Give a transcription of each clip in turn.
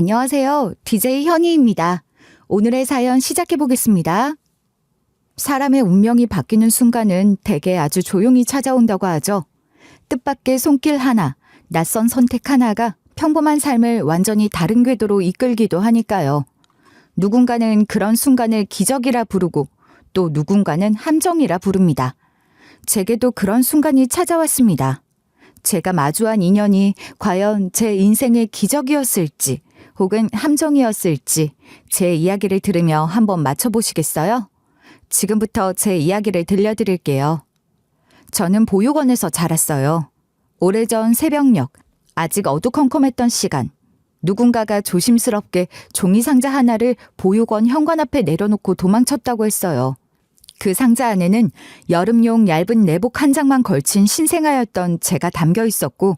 안녕하세요. DJ 현희입니다. 오늘의 사연 시작해 보겠습니다. 사람의 운명이 바뀌는 순간은 대개 아주 조용히 찾아온다고 하죠. 뜻밖의 손길 하나, 낯선 선택 하나가 평범한 삶을 완전히 다른 궤도로 이끌기도 하니까요. 누군가는 그런 순간을 기적이라 부르고 또 누군가는 함정이라 부릅니다. 제게도 그런 순간이 찾아왔습니다. 제가 마주한 인연이 과연 제 인생의 기적이었을지 혹은 함정이었을지 제 이야기를 들으며 한번 맞춰보시겠어요? 지금부터 제 이야기를 들려드릴게요. 저는 보육원에서 자랐어요. 오래전 새벽녘, 아직 어두컴컴했던 시간, 누군가가 조심스럽게 종이상자 하나를 보육원 현관 앞에 내려놓고 도망쳤다고 했어요. 그 상자 안에는 여름용 얇은 내복 한 장만 걸친 신생아였던 제가 담겨 있었고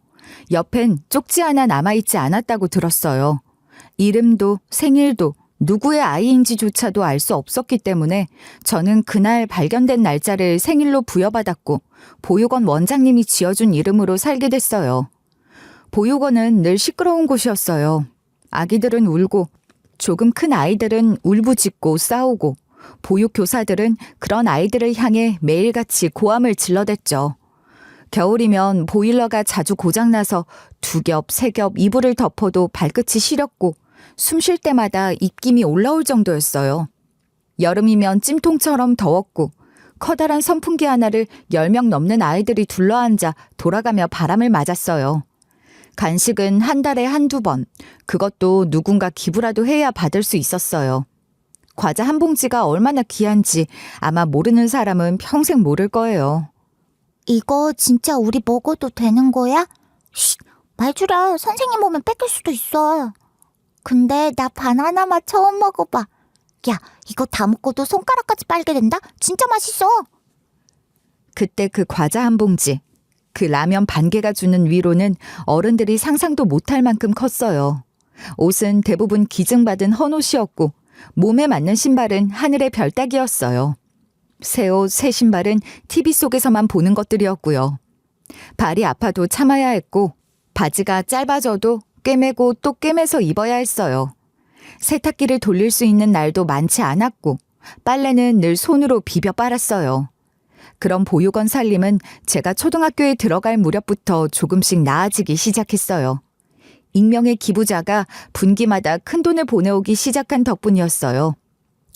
옆엔 쪽지 하나 남아있지 않았다고 들었어요. 이름도 생일도 누구의 아이인지조차도 알 수 없었기 때문에 저는 그날 발견된 날짜를 생일로 부여받았고 보육원 원장님이 지어준 이름으로 살게 됐어요. 보육원은 늘 시끄러운 곳이었어요. 아기들은 울고 조금 큰 아이들은 울부짖고 싸우고 보육교사들은 그런 아이들을 향해 매일같이 고함을 질러댔죠. 겨울이면 보일러가 자주 고장나서 두 겹, 세 겹 이불을 덮어도 발끝이 시렸고 숨 쉴 때마다 입김이 올라올 정도였어요. 여름이면 찜통처럼 더웠고 커다란 선풍기 하나를 10명 넘는 아이들이 둘러앉아 돌아가며 바람을 맞았어요. 간식은 한 달에 한두 번, 그것도 누군가 기부라도 해야 받을 수 있었어요. 과자 한 봉지가 얼마나 귀한지 아마 모르는 사람은 평생 모를 거예요. 이거 진짜 우리 먹어도 되는 거야? 쉿, 말 주라. 선생님 오면 뺏길 수도 있어. 근데 나 바나나 맛 처음 먹어봐. 야, 이거 다 먹고도 손가락까지 빨게 된다? 진짜 맛있어. 그때 그 과자 한 봉지, 그 라면 반 개가 주는 위로는 어른들이 상상도 못할 만큼 컸어요. 옷은 대부분 기증받은 헌옷이었고 몸에 맞는 신발은 하늘의 별 따기였어요. 새 옷, 새 신발은 TV 속에서만 보는 것들이었고요. 발이 아파도 참아야 했고 바지가 짧아져도 꿰매고 또 꿰매서 입어야 했어요. 세탁기를 돌릴 수 있는 날도 많지 않았고 빨래는 늘 손으로 비벼 빨았어요. 그런 보육원 살림은 제가 초등학교에 들어갈 무렵부터 조금씩 나아지기 시작했어요. 익명의 기부자가 분기마다 큰돈을 보내오기 시작한 덕분이었어요.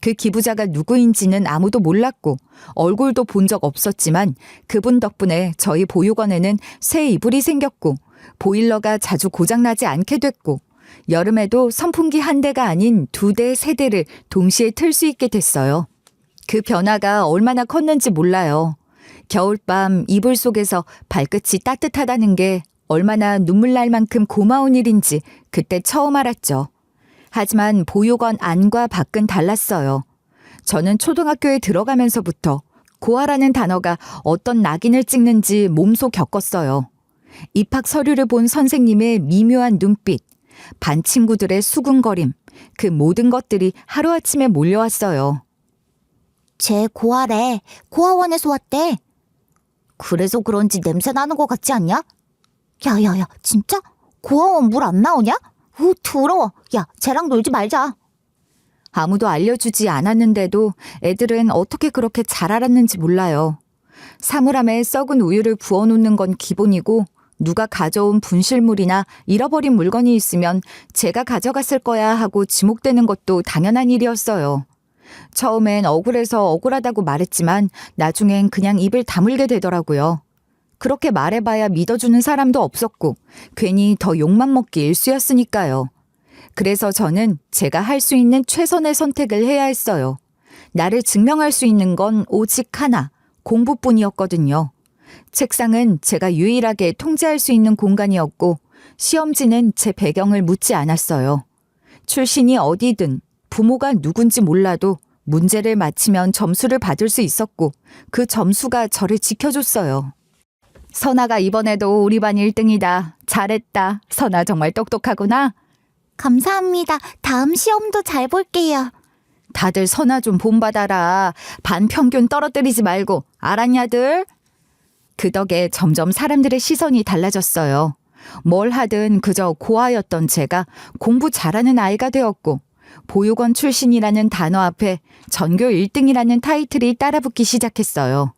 그 기부자가 누구인지는 아무도 몰랐고 얼굴도 본 적 없었지만 그분 덕분에 저희 보육원에는 새 이불이 생겼고 보일러가 자주 고장나지 않게 됐고 여름에도 선풍기 한 대가 아닌 2대, 3대를 동시에 틀 수 있게 됐어요. 그 변화가 얼마나 컸는지 몰라요. 겨울밤 이불 속에서 발끝이 따뜻하다는 게 얼마나 눈물 날 만큼 고마운 일인지 그때 처음 알았죠. 하지만 보육원 안과 밖은 달랐어요. 저는 초등학교에 들어가면서부터 고아라는 단어가 어떤 낙인을 찍는지 몸소 겪었어요. 입학 서류를 본 선생님의 미묘한 눈빛, 반 친구들의 수군거림, 그 모든 것들이 하루아침에 몰려왔어요. 쟤 고아래. 고아원에서 왔대. 그래서 그런지 냄새 나는 것 같지 않냐? 야야야, 진짜? 고아원 물 안 나오냐? 더러워. 야, 쟤랑 놀지 말자. 아무도 알려주지 않았는데도 애들은 어떻게 그렇게 잘 알았는지 몰라요. 사물함에 썩은 우유를 부어놓는 건 기본이고 누가 가져온 분실물이나 잃어버린 물건이 있으면 제가 가져갔을 거야 하고 지목되는 것도 당연한 일이었어요. 처음엔 억울해서 억울하다고 말했지만 나중엔 그냥 입을 다물게 되더라고요. 그렇게 말해봐야 믿어주는 사람도 없었고 괜히 더 욕만 먹기 일쑤였으니까요. 그래서 저는 제가 할 수 있는 최선의 선택을 해야 했어요. 나를 증명할 수 있는 건 오직 하나, 공부뿐이었거든요. 책상은 제가 유일하게 통제할 수 있는 공간이었고 시험지는 제 배경을 묻지 않았어요. 출신이 어디든 부모가 누군지 몰라도 문제를 맞히면 점수를 받을 수 있었고 그 점수가 저를 지켜줬어요. 선아가 이번에도 우리 반 1등이다. 잘했다. 선아 정말 똑똑하구나. 감사합니다. 다음 시험도 잘 볼게요. 다들 선아 좀 본받아라. 반 평균 떨어뜨리지 말고. 알았냐들? 그 덕에 점점 사람들의 시선이 달라졌어요. 뭘 하든 그저 고아였던 제가 공부 잘하는 아이가 되었고 보육원 출신이라는 단어 앞에 전교 1등이라는 타이틀이 따라붙기 시작했어요.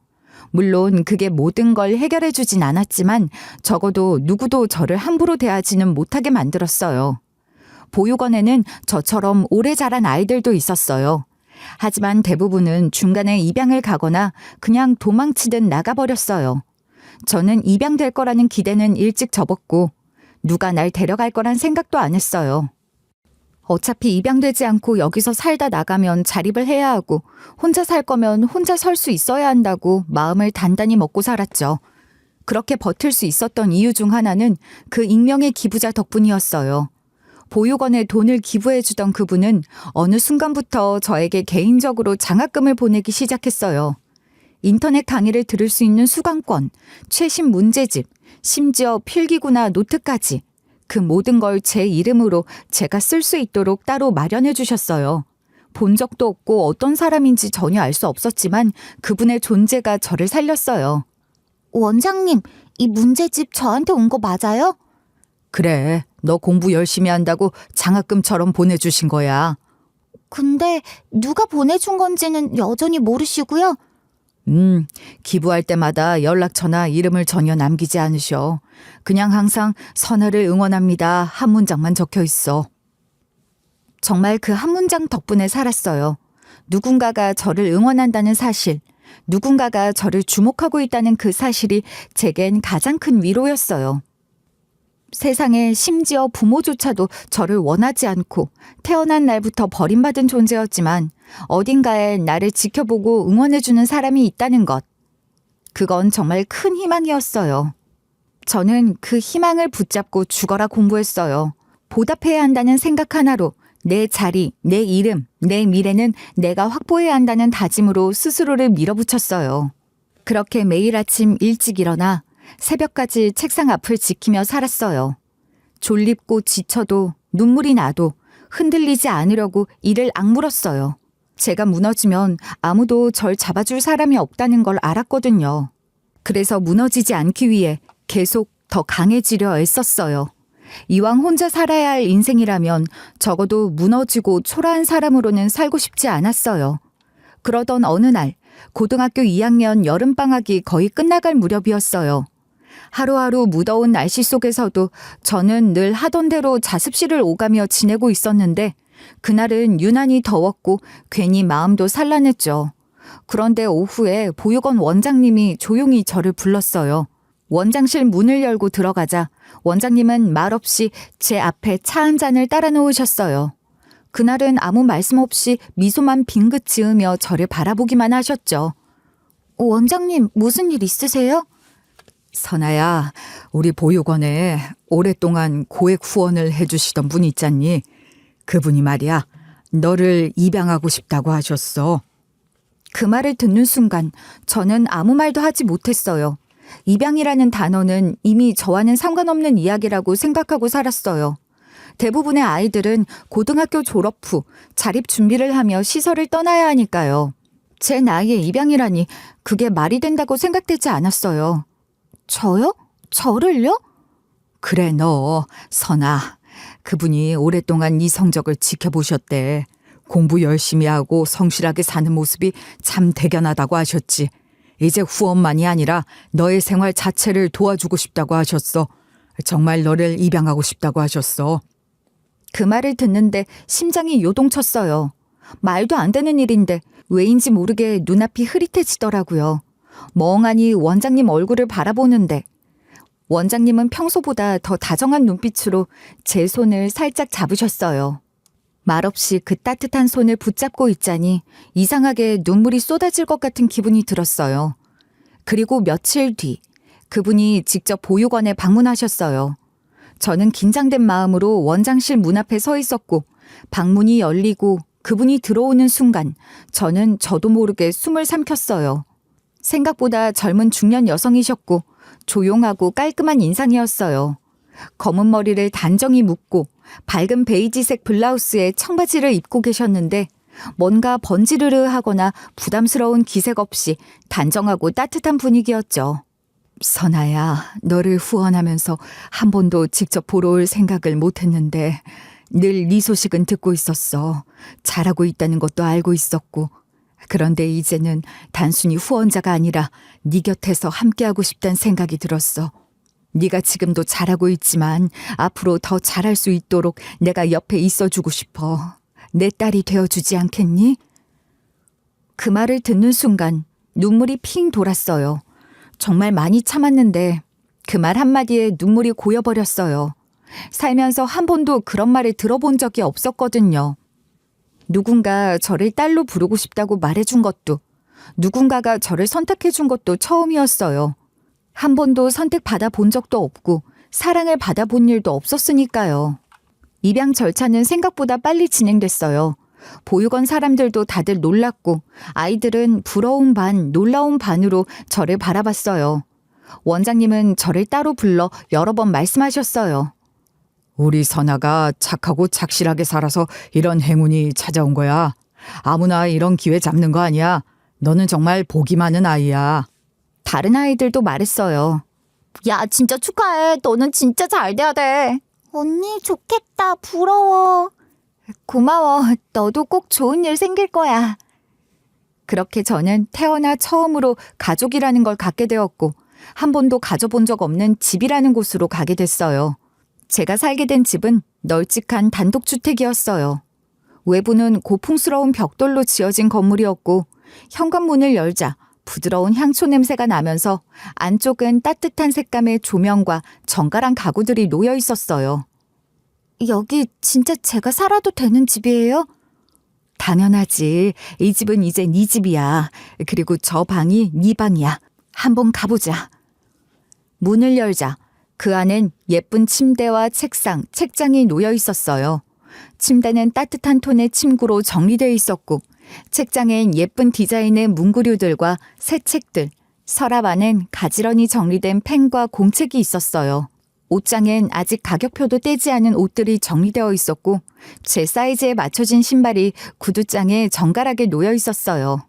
물론 그게 모든 걸 해결해 주진 않았지만 적어도 누구도 저를 함부로 대하지는 못하게 만들었어요. 보육원에는 저처럼 오래 자란 아이들도 있었어요. 하지만 대부분은 중간에 입양을 가거나 그냥 도망치듯 나가버렸어요. 저는 입양될 거라는 기대는 일찍 접었고 누가 날 데려갈 거란 생각도 안 했어요. 어차피 입양되지 않고 여기서 살다 나가면 자립을 해야 하고 혼자 살 거면 혼자 설 수 있어야 한다고 마음을 단단히 먹고 살았죠. 그렇게 버틸 수 있었던 이유 중 하나는 그 익명의 기부자 덕분이었어요. 보육원에 돈을 기부해 주던 그분은 어느 순간부터 저에게 개인적으로 장학금을 보내기 시작했어요. 인터넷 강의를 들을 수 있는 수강권, 최신 문제집, 심지어 필기구나 노트까지 그 모든 걸 제 이름으로 제가 쓸 수 있도록 따로 마련해 주셨어요. 본 적도 없고 어떤 사람인지 전혀 알 수 없었지만 그분의 존재가 저를 살렸어요. 원장님, 이 문제집 저한테 온 거 맞아요? 그래, 너 공부 열심히 한다고 장학금처럼 보내주신 거야. 근데 누가 보내준 건지는 여전히 모르시고요. 기부할 때마다 연락처나 이름을 전혀 남기지 않으셔. 그냥 항상 선아를 응원합니다 한 문장만 적혀 있어. 정말 그 한 문장 덕분에 살았어요. 누군가가 저를 응원한다는 사실, 누군가가 저를 주목하고 있다는 그 사실이 제겐 가장 큰 위로였어요. 세상에 심지어 부모조차도 저를 원하지 않고 태어난 날부터 버림받은 존재였지만 어딘가에 나를 지켜보고 응원해주는 사람이 있다는 것. 그건 정말 큰 희망이었어요. 저는 그 희망을 붙잡고 죽어라 공부했어요. 보답해야 한다는 생각 하나로 내 자리, 내 이름, 내 미래는 내가 확보해야 한다는 다짐으로 스스로를 밀어붙였어요. 그렇게 매일 아침 일찍 일어나 새벽까지 책상 앞을 지키며 살았어요. 졸립고 지쳐도 눈물이 나도 흔들리지 않으려고 이를 악물었어요. 제가 무너지면 아무도 절 잡아줄 사람이 없다는 걸 알았거든요. 그래서 무너지지 않기 위해 계속 더 강해지려 애썼어요. 이왕 혼자 살아야 할 인생이라면 적어도 무너지고 초라한 사람으로는 살고 싶지 않았어요. 그러던 어느 날 고등학교 2학년 여름방학이 거의 끝나갈 무렵이었어요. 하루하루 무더운 날씨 속에서도 저는 늘 하던 대로 자습실을 오가며 지내고 있었는데 그날은 유난히 더웠고 괜히 마음도 산란했죠. 그런데 오후에 보육원 원장님이 조용히 저를 불렀어요. 원장실 문을 열고 들어가자 원장님은 말없이 제 앞에 차 한 잔을 따라 놓으셨어요. 그날은 아무 말씀 없이 미소만 빙긋 지으며 저를 바라보기만 하셨죠. 원장님, 무슨 일 있으세요? 선아야, 우리 보육원에 오랫동안 고액 후원을 해주시던 분 있잖니. 그분이 말이야, 너를 입양하고 싶다고 하셨어. 그 말을 듣는 순간 저는 아무 말도 하지 못했어요. 입양이라는 단어는 이미 저와는 상관없는 이야기라고 생각하고 살았어요. 대부분의 아이들은 고등학교 졸업 후 자립 준비를 하며 시설을 떠나야 하니까요. 제 나이에 입양이라니 그게 말이 된다고 생각되지 않았어요. 저요? 저를요? 그래, 너, 선아. 그분이 오랫동안 네 성적을 지켜보셨대. 공부 열심히 하고 성실하게 사는 모습이 참 대견하다고 하셨지. 이제 후원만이 아니라 너의 생활 자체를 도와주고 싶다고 하셨어. 정말 너를 입양하고 싶다고 하셨어. 그 말을 듣는데 심장이 요동쳤어요. 말도 안 되는 일인데 왜인지 모르게 눈앞이 흐릿해지더라고요. 멍하니 원장님 얼굴을 바라보는데 원장님은 평소보다 더 다정한 눈빛으로 제 손을 살짝 잡으셨어요. 말없이 그 따뜻한 손을 붙잡고 있자니 이상하게 눈물이 쏟아질 것 같은 기분이 들었어요. 그리고 며칠 뒤 그분이 직접 보육원에 방문하셨어요. 저는 긴장된 마음으로 원장실 문 앞에 서 있었고 방문이 열리고 그분이 들어오는 순간 저는 저도 모르게 숨을 삼켰어요. 생각보다 젊은 중년 여성이셨고 조용하고 깔끔한 인상이었어요. 검은 머리를 단정히 묶고 밝은 베이지색 블라우스에 청바지를 입고 계셨는데 뭔가 번지르르 하거나 부담스러운 기색 없이 단정하고 따뜻한 분위기였죠. 선아야, 너를 후원하면서 한 번도 직접 보러 올 생각을 못했는데 늘 네 소식은 듣고 있었어. 잘하고 있다는 것도 알고 있었고. 그런데 이제는 단순히 후원자가 아니라 네 곁에서 함께하고 싶다는 생각이 들었어. 네가 지금도 잘하고 있지만 앞으로 더 잘할 수 있도록 내가 옆에 있어주고 싶어. 내 딸이 되어주지 않겠니? 그 말을 듣는 순간 눈물이 핑 돌았어요. 정말 많이 참았는데 그 말 한마디에 눈물이 고여버렸어요. 살면서 한 번도 그런 말을 들어본 적이 없었거든요. 누군가 저를 딸로 부르고 싶다고 말해준 것도, 누군가가 저를 선택해준 것도 처음이었어요. 한 번도 선택받아 본 적도 없고 사랑을 받아본 일도 없었으니까요. 입양 절차는 생각보다 빨리 진행됐어요. 보육원 사람들도 다들 놀랐고 아이들은 부러운 반, 놀라운 반으로 저를 바라봤어요. 원장님은 저를 따로 불러 여러 번 말씀하셨어요. 우리 선아가 착하고 착실하게 살아서 이런 행운이 찾아온 거야. 아무나 이런 기회 잡는 거 아니야. 너는 정말 복이 많은 아이야. 다른 아이들도 말했어요. 야, 진짜 축하해. 너는 진짜 잘 돼야 돼. 언니, 좋겠다. 부러워. 고마워. 너도 꼭 좋은 일 생길 거야. 그렇게 저는 태어나 처음으로 가족이라는 걸 갖게 되었고 한 번도 가져본 적 없는 집이라는 곳으로 가게 됐어요. 제가 살게 된 집은 널찍한 단독주택이었어요. 외부는 고풍스러운 벽돌로 지어진 건물이었고 현관문을 열자 부드러운 향초 냄새가 나면서 안쪽은 따뜻한 색감의 조명과 정갈한 가구들이 놓여 있었어요. 여기 진짜 제가 살아도 되는 집이에요? 당연하지. 이 집은 이제 네 집이야. 그리고 저 방이 네 방이야. 한번 가보자. 문을 열자 그 안엔 예쁜 침대와 책상, 책장이 놓여 있었어요. 침대는 따뜻한 톤의 침구로 정리되어 있었고 책장엔 예쁜 디자인의 문구류들과 새 책들, 서랍 안엔 가지런히 정리된 펜과 공책이 있었어요. 옷장엔 아직 가격표도 떼지 않은 옷들이 정리되어 있었고 제 사이즈에 맞춰진 신발이 구두장에 정갈하게 놓여 있었어요.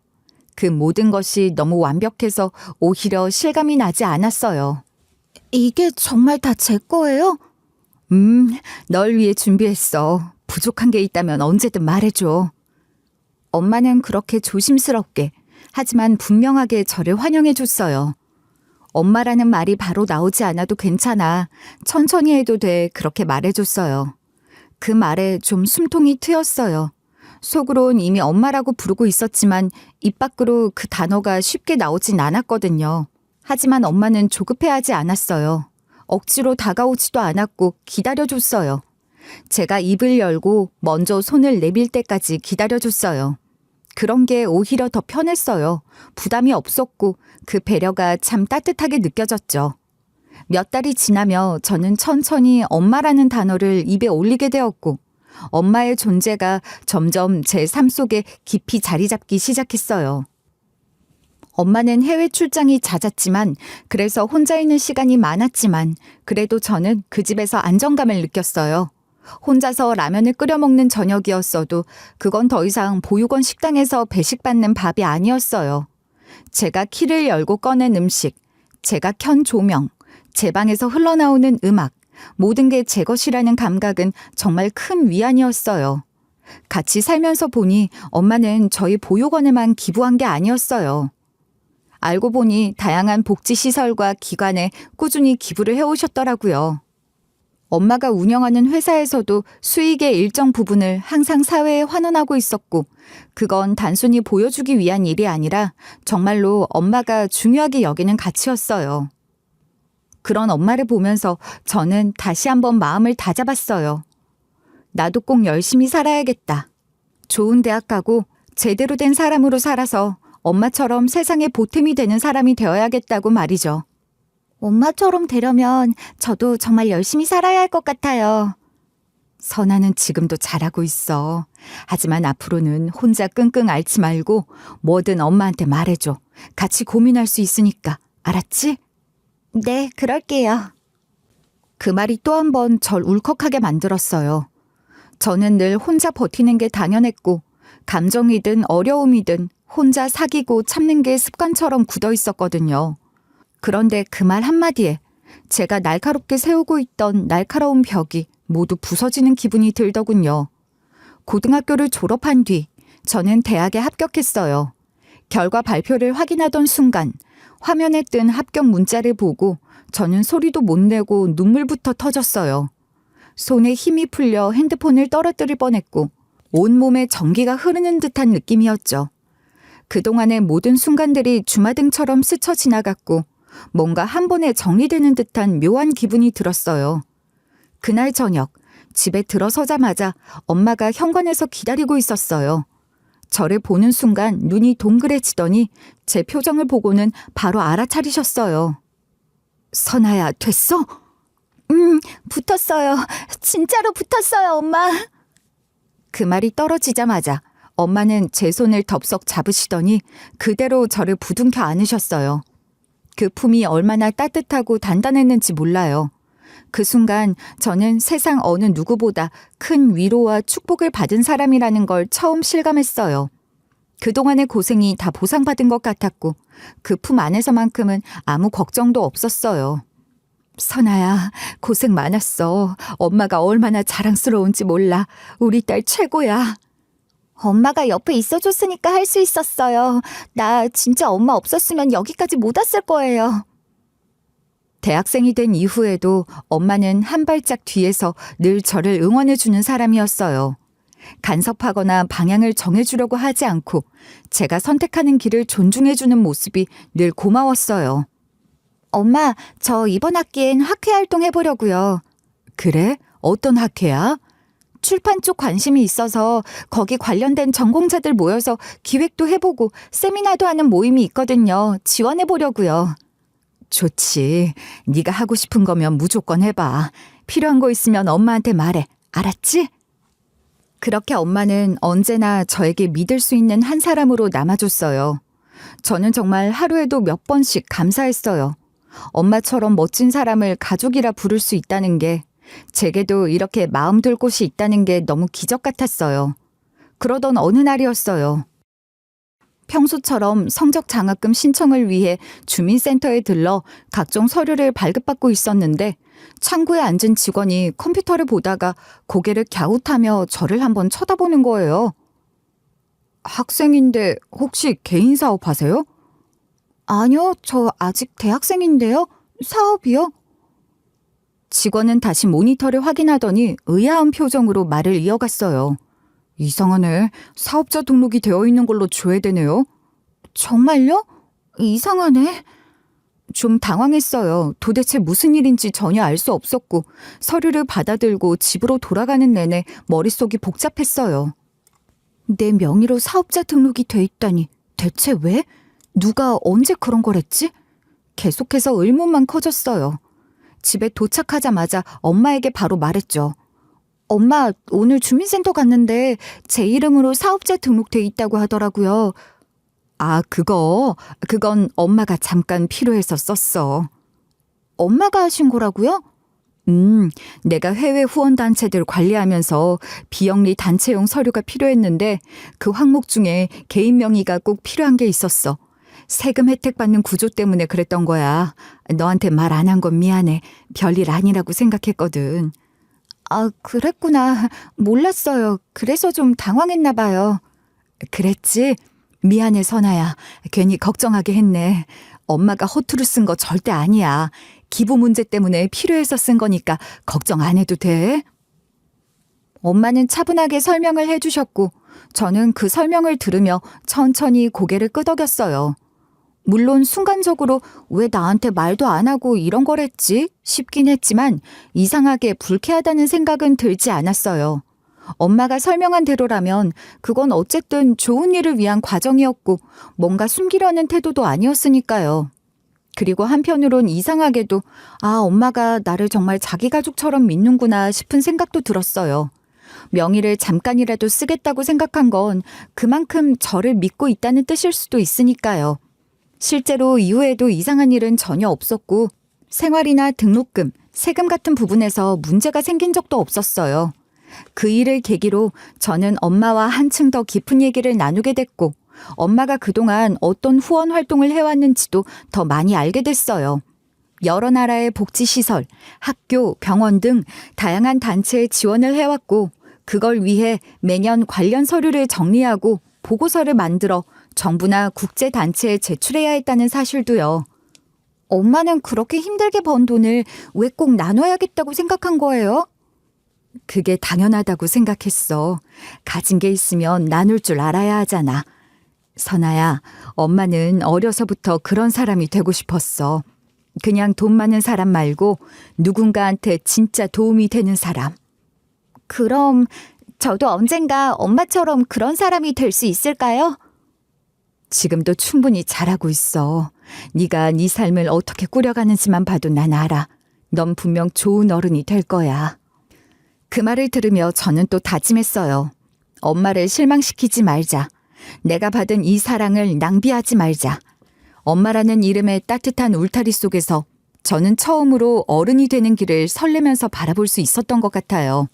그 모든 것이 너무 완벽해서 오히려 실감이 나지 않았어요. 이게 정말 다 제 거예요? 널 위해 준비했어. 부족한 게 있다면 언제든 말해줘. 엄마는 그렇게 조심스럽게 하지만 분명하게 저를 환영해줬어요. 엄마라는 말이 바로 나오지 않아도 괜찮아. 천천히 해도 돼. 그렇게 말해줬어요. 그 말에 좀 숨통이 트였어요. 속으론 이미 엄마라고 부르고 있었지만 입 밖으로 그 단어가 쉽게 나오진 않았거든요. 하지만 엄마는 조급해하지 않았어요. 억지로 다가오지도 않았고 기다려줬어요. 제가 입을 열고 먼저 손을 내밀 때까지 기다려줬어요. 그런 게 오히려 더 편했어요. 부담이 없었고 그 배려가 참 따뜻하게 느껴졌죠. 몇 달이 지나며 저는 천천히 엄마라는 단어를 입에 올리게 되었고 엄마의 존재가 점점 제 삶 속에 깊이 자리 잡기 시작했어요. 엄마는 해외 출장이 잦았지만 그래서 혼자 있는 시간이 많았지만 그래도 저는 그 집에서 안정감을 느꼈어요. 혼자서 라면을 끓여 먹는 저녁이었어도 그건 더 이상 보육원 식당에서 배식받는 밥이 아니었어요. 제가 키를 열고 꺼낸 음식, 제가 켠 조명, 제 방에서 흘러나오는 음악, 모든 게 제 것이라는 감각은 정말 큰 위안이었어요. 같이 살면서 보니 엄마는 저희 보육원에만 기부한 게 아니었어요. 알고 보니 다양한 복지시설과 기관에 꾸준히 기부를 해오셨더라고요. 엄마가 운영하는 회사에서도 수익의 일정 부분을 항상 사회에 환원하고 있었고 그건 단순히 보여주기 위한 일이 아니라 정말로 엄마가 중요하게 여기는 가치였어요. 그런 엄마를 보면서 저는 다시 한번 마음을 다잡았어요. 나도 꼭 열심히 살아야겠다. 좋은 대학 가고 제대로 된 사람으로 살아서 엄마처럼 세상에 보탬이 되는 사람이 되어야겠다고 말이죠. 엄마처럼 되려면 저도 정말 열심히 살아야 할 것 같아요. 선아는 지금도 잘하고 있어. 하지만 앞으로는 혼자 끙끙 앓지 말고 뭐든 엄마한테 말해줘. 같이 고민할 수 있으니까. 알았지? 네, 그럴게요. 그 말이 또 한 번 절 울컥하게 만들었어요. 저는 늘 혼자 버티는 게 당연했고 감정이든 어려움이든 혼자 사귀고 참는 게 습관처럼 굳어 있었거든요. 그런데 그 말 한마디에 제가 날카롭게 세우고 있던 날카로운 벽이 모두 부서지는 기분이 들더군요. 고등학교를 졸업한 뒤 저는 대학에 합격했어요. 결과 발표를 확인하던 순간 화면에 뜬 합격 문자를 보고 저는 소리도 못 내고 눈물부터 터졌어요. 손에 힘이 풀려 핸드폰을 떨어뜨릴 뻔했고 온몸에 전기가 흐르는 듯한 느낌이었죠. 그동안의 모든 순간들이 주마등처럼 스쳐 지나갔고 뭔가 한 번에 정리되는 듯한 묘한 기분이 들었어요. 그날 저녁 집에 들어서자마자 엄마가 현관에서 기다리고 있었어요. 저를 보는 순간 눈이 동그래지더니 제 표정을 보고는 바로 알아차리셨어요. 선아야, 됐어? 붙었어요. 진짜로 붙었어요, 엄마. 그 말이 떨어지자마자 엄마는 제 손을 덥석 잡으시더니 그대로 저를 부둥켜 안으셨어요. 그 품이 얼마나 따뜻하고 단단했는지 몰라요. 그 순간 저는 세상 어느 누구보다 큰 위로와 축복을 받은 사람이라는 걸 처음 실감했어요. 그동안의 고생이 다 보상받은 것 같았고 그 품 안에서만큼은 아무 걱정도 없었어요. 선아야, 고생 많았어. 엄마가 얼마나 자랑스러운지 몰라. 우리 딸 최고야. 엄마가 옆에 있어줬으니까 할 수 있었어요. 나 진짜 엄마 없었으면 여기까지 못 왔을 거예요. 대학생이 된 이후에도 엄마는 한 발짝 뒤에서 늘 저를 응원해주는 사람이었어요. 간섭하거나 방향을 정해주려고 하지 않고 제가 선택하는 길을 존중해주는 모습이 늘 고마웠어요. 엄마, 저 이번 학기엔 학회 활동 해보려고요. 그래? 어떤 학회야? 출판 쪽 관심이 있어서 거기 관련된 전공자들 모여서 기획도 해보고 세미나도 하는 모임이 있거든요. 지원해보려고요. 좋지. 네가 하고 싶은 거면 무조건 해봐. 필요한 거 있으면 엄마한테 말해. 알았지? 그렇게 엄마는 언제나 저에게 믿을 수 있는 한 사람으로 남아줬어요. 저는 정말 하루에도 몇 번씩 감사했어요. 엄마처럼 멋진 사람을 가족이라 부를 수 있다는 게, 제게도 이렇게 마음 둘 곳이 있다는 게 너무 기적 같았어요. 그러던 어느 날이었어요. 평소처럼 성적 장학금 신청을 위해 주민센터에 들러 각종 서류를 발급받고 있었는데 창구에 앉은 직원이 컴퓨터를 보다가 고개를 갸웃하며 저를 한번 쳐다보는 거예요. 학생인데 혹시 개인 사업하세요? 아니요, 저 아직 대학생인데요. 사업이요? 직원은 다시 모니터를 확인하더니 의아한 표정으로 말을 이어갔어요. 이상하네. 사업자 등록이 되어 있는 걸로 줘야 되네요. 정말요? 이상하네. 좀 당황했어요. 도대체 무슨 일인지 전혀 알 수 없었고 서류를 받아들고 집으로 돌아가는 내내 머릿속이 복잡했어요. 내 명의로 사업자 등록이 돼 있다니 대체 왜? 누가 언제 그런 거랬지? 계속해서 의문만 커졌어요. 집에 도착하자마자 엄마에게 바로 말했죠. 엄마, 오늘 주민센터 갔는데 제 이름으로 사업자 등록돼 있다고 하더라고요. 아, 그건 엄마가 잠깐 필요해서 썼어. 엄마가 하신 거라고요? 내가 해외 후원단체들 관리하면서 비영리 단체용 서류가 필요했는데 그 항목 중에 개인 명의가 꼭 필요한 게 있었어. 세금 혜택 받는 구조 때문에 그랬던 거야. 너한테 말 안 한 건 미안해. 별일 아니라고 생각했거든. 아, 그랬구나. 몰랐어요. 그래서 좀 당황했나 봐요. 그랬지? 미안해, 선아야. 괜히 걱정하게 했네. 엄마가 허투루 쓴 거 절대 아니야. 기부 문제 때문에 필요해서 쓴 거니까 걱정 안 해도 돼. 엄마는 차분하게 설명을 해주셨고 저는 그 설명을 들으며 천천히 고개를 끄덕였어요. 물론 순간적으로 왜 나한테 말도 안 하고 이런 걸 했지 싶긴 했지만 이상하게 불쾌하다는 생각은 들지 않았어요. 엄마가 설명한 대로라면 그건 어쨌든 좋은 일을 위한 과정이었고 뭔가 숨기려는 태도도 아니었으니까요. 그리고 한편으론 이상하게도 엄마가 나를 정말 자기 가족처럼 믿는구나 싶은 생각도 들었어요. 명의를 잠깐이라도 쓰겠다고 생각한 건 그만큼 저를 믿고 있다는 뜻일 수도 있으니까요. 실제로 이후에도 이상한 일은 전혀 없었고 생활이나 등록금, 세금 같은 부분에서 문제가 생긴 적도 없었어요. 그 일을 계기로 저는 엄마와 한층 더 깊은 얘기를 나누게 됐고 엄마가 그동안 어떤 후원 활동을 해왔는지도 더 많이 알게 됐어요. 여러 나라의 복지시설, 학교, 병원 등 다양한 단체에 지원을 해왔고 그걸 위해 매년 관련 서류를 정리하고 보고서를 만들어 정부나 국제단체에 제출해야 했다는 사실도요. 엄마는 그렇게 힘들게 번 돈을 왜 꼭 나눠야겠다고 생각한 거예요? 그게 당연하다고 생각했어. 가진 게 있으면 나눌 줄 알아야 하잖아. 선아야, 엄마는 어려서부터 그런 사람이 되고 싶었어. 그냥 돈 많은 사람 말고 누군가한테 진짜 도움이 되는 사람. 그럼 저도 언젠가 엄마처럼 그런 사람이 될 수 있을까요? 지금도 충분히 잘하고 있어. 네가 네 삶을 어떻게 꾸려가는지만 봐도 난 알아. 넌 분명 좋은 어른이 될 거야. 그 말을 들으며 저는 또 다짐했어요. 엄마를 실망시키지 말자. 내가 받은 이 사랑을 낭비하지 말자. 엄마라는 이름의 따뜻한 울타리 속에서 저는 처음으로 어른이 되는 길을 설레면서 바라볼 수 있었던 것 같아요.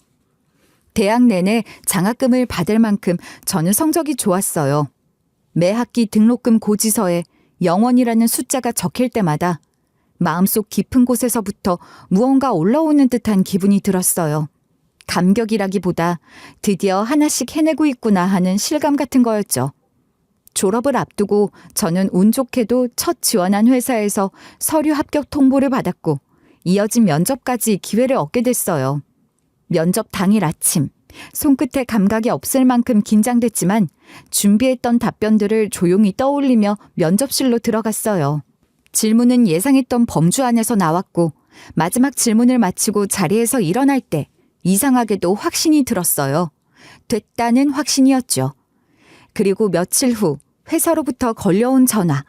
대학 내내 장학금을 받을 만큼 저는 성적이 좋았어요. 매 학기 등록금 고지서에 영원이라는 숫자가 적힐 때마다 마음속 깊은 곳에서부터 무언가 올라오는 듯한 기분이 들었어요. 감격이라기보다 드디어 하나씩 해내고 있구나 하는 실감 같은 거였죠. 졸업을 앞두고 저는 운 좋게도 첫 지원한 회사에서 서류 합격 통보를 받았고 이어진 면접까지 기회를 얻게 됐어요. 면접 당일 아침, 손끝에 감각이 없을 만큼 긴장됐지만 준비했던 답변들을 조용히 떠올리며 면접실로 들어갔어요. 질문은 예상했던 범주 안에서 나왔고 마지막 질문을 마치고 자리에서 일어날 때 이상하게도 확신이 들었어요. 됐다는 확신이었죠. 그리고 며칠 후 회사로부터 걸려온 전화.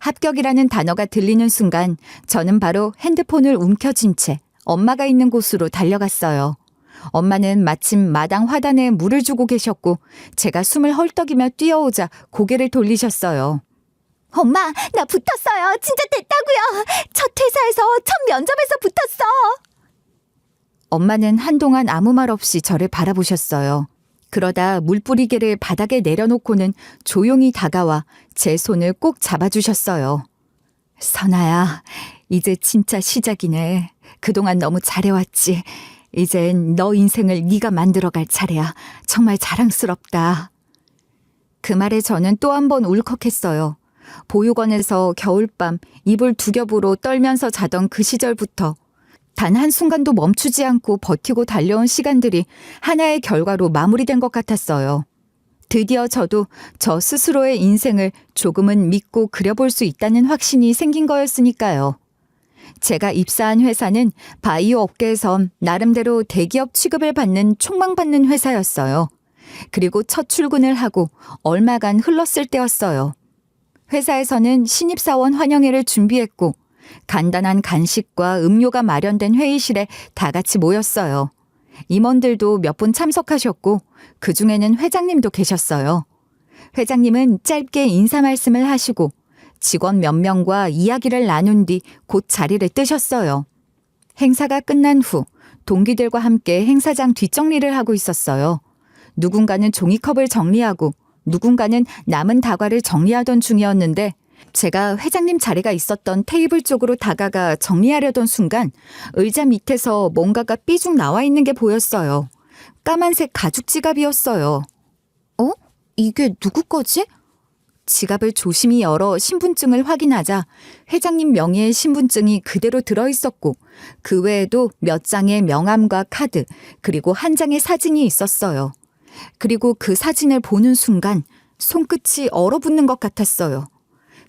합격이라는 단어가 들리는 순간 저는 바로 핸드폰을 움켜쥔 채 엄마가 있는 곳으로 달려갔어요. 엄마는 마침 마당 화단에 물을 주고 계셨고 제가 숨을 헐떡이며 뛰어오자 고개를 돌리셨어요. 엄마, 나 붙었어요. 진짜 됐다고요. 첫 회사에서 첫 면접에서 붙었어. 엄마는 한동안 아무 말 없이 저를 바라보셨어요. 그러다 물뿌리개를 바닥에 내려놓고는 조용히 다가와 제 손을 꼭 잡아주셨어요. 선아야, 이제 진짜 시작이네. 그동안 너무 잘해왔지. 이젠 너 인생을 네가 만들어갈 차례야. 정말 자랑스럽다. 그 말에 저는 또 한 번 울컥했어요. 보육원에서 겨울밤 이불 두 겹으로 떨면서 자던 그 시절부터 단 한순간도 멈추지 않고 버티고 달려온 시간들이 하나의 결과로 마무리된 것 같았어요. 드디어 저도 저 스스로의 인생을 조금은 믿고 그려볼 수 있다는 확신이 생긴 거였으니까요. 제가 입사한 회사는 바이오 업계에선 나름대로 대기업 취급을 받는 촉망받는 회사였어요. 그리고 첫 출근을 하고 얼마간 흘렀을 때였어요. 회사에서는 신입사원 환영회를 준비했고 간단한 간식과 음료가 마련된 회의실에 다 같이 모였어요. 임원들도 몇 분 참석하셨고 그중에는 회장님도 계셨어요. 회장님은 짧게 인사 말씀을 하시고 직원 몇 명과 이야기를 나눈 뒤 곧 자리를 뜨셨어요. 행사가 끝난 후 동기들과 함께 행사장 뒷정리를 하고 있었어요. 누군가는 종이컵을 정리하고 누군가는 남은 다과를 정리하던 중이었는데 제가 회장님 자리가 있었던 테이블 쪽으로 다가가 정리하려던 순간 의자 밑에서 뭔가가 삐죽 나와 있는 게 보였어요. 까만색 가죽 지갑이었어요. 이게 누구 거지? 지갑을 조심히 열어 신분증을 확인하자 회장님 명의의 신분증이 그대로 들어있었고 그 외에도 몇 장의 명함과 카드 그리고 한 장의 사진이 있었어요. 그리고 그 사진을 보는 순간 손끝이 얼어붙는 것 같았어요.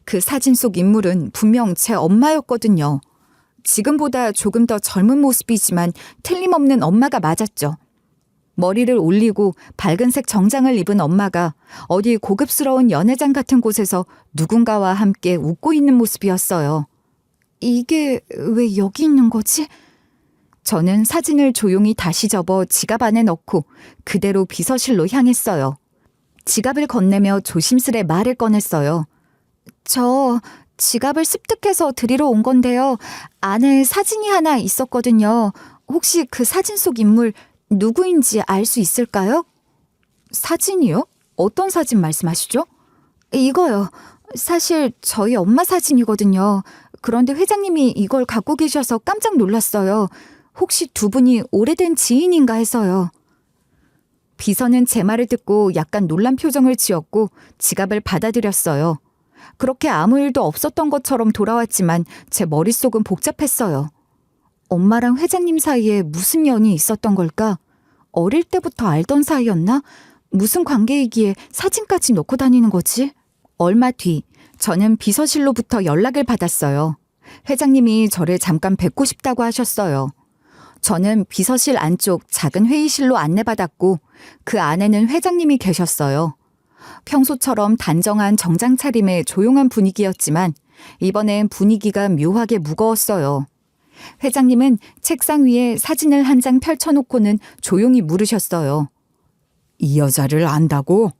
그 사진 속 인물은 분명 제 엄마였거든요. 지금보다 조금 더 젊은 모습이지만 틀림없는 엄마가 맞았죠. 머리를 올리고 밝은색 정장을 입은 엄마가 어디 고급스러운 연회장 같은 곳에서 누군가와 함께 웃고 있는 모습이었어요. 이게 왜 여기 있는 거지? 저는 사진을 조용히 다시 접어 지갑 안에 넣고 그대로 비서실로 향했어요. 지갑을 건네며 조심스레 말을 꺼냈어요. 저 지갑을 습득해서 드리러 온 건데요. 안에 사진이 하나 있었거든요. 혹시 그 사진 속 인물 누구인지 알 수 있을까요? 사진이요? 어떤 사진 말씀하시죠? 이거요. 사실 저희 엄마 사진이거든요. 그런데 회장님이 이걸 갖고 계셔서 깜짝 놀랐어요. 혹시 두 분이 오래된 지인인가 해서요. 비서는 제 말을 듣고 약간 놀란 표정을 지었고 지갑을 받아들였어요. 그렇게 아무 일도 없었던 것처럼 돌아왔지만 제 머릿속은 복잡했어요. 엄마랑 회장님 사이에 무슨 연이 있었던 걸까? 어릴 때부터 알던 사이였나? 무슨 관계이기에 사진까지 놓고 다니는 거지? 얼마 뒤 저는 비서실로부터 연락을 받았어요. 회장님이 저를 잠깐 뵙고 싶다고 하셨어요. 저는 비서실 안쪽 작은 회의실로 안내받았고 그 안에는 회장님이 계셨어요. 평소처럼 단정한 정장 차림의 조용한 분위기였지만 이번엔 분위기가 묘하게 무거웠어요. 회장님은 책상 위에 사진을 한 장 펼쳐놓고는 조용히 물으셨어요. 이 여자를 안다고?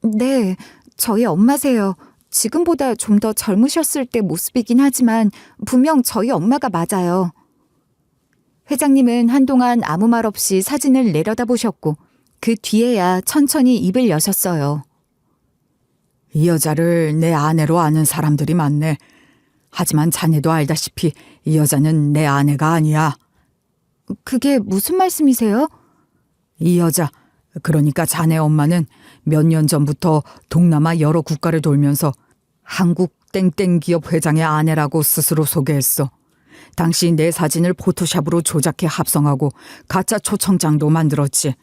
네, 저희 엄마세요. 지금보다 좀 더 젊으셨을 때 모습이긴 하지만 분명 저희 엄마가 맞아요. 회장님은 한동안 아무 말 없이 사진을 내려다보셨고 그 뒤에야 천천히 입을 여셨어요. 이 여자를 내 아내로 아는 사람들이 많네. 하지만 자네도 알다시피 이 여자는 내 아내가 아니야. 그게 무슨 말씀이세요? 이 여자, 그러니까 자네 엄마는 몇 년 전부터 동남아 여러 국가를 돌면서 한국 땡땡 기업 회장의 아내라고 스스로 소개했어. 당시 내 사진을 포토샵으로 조작해 합성하고 가짜 초청장도 만들었지.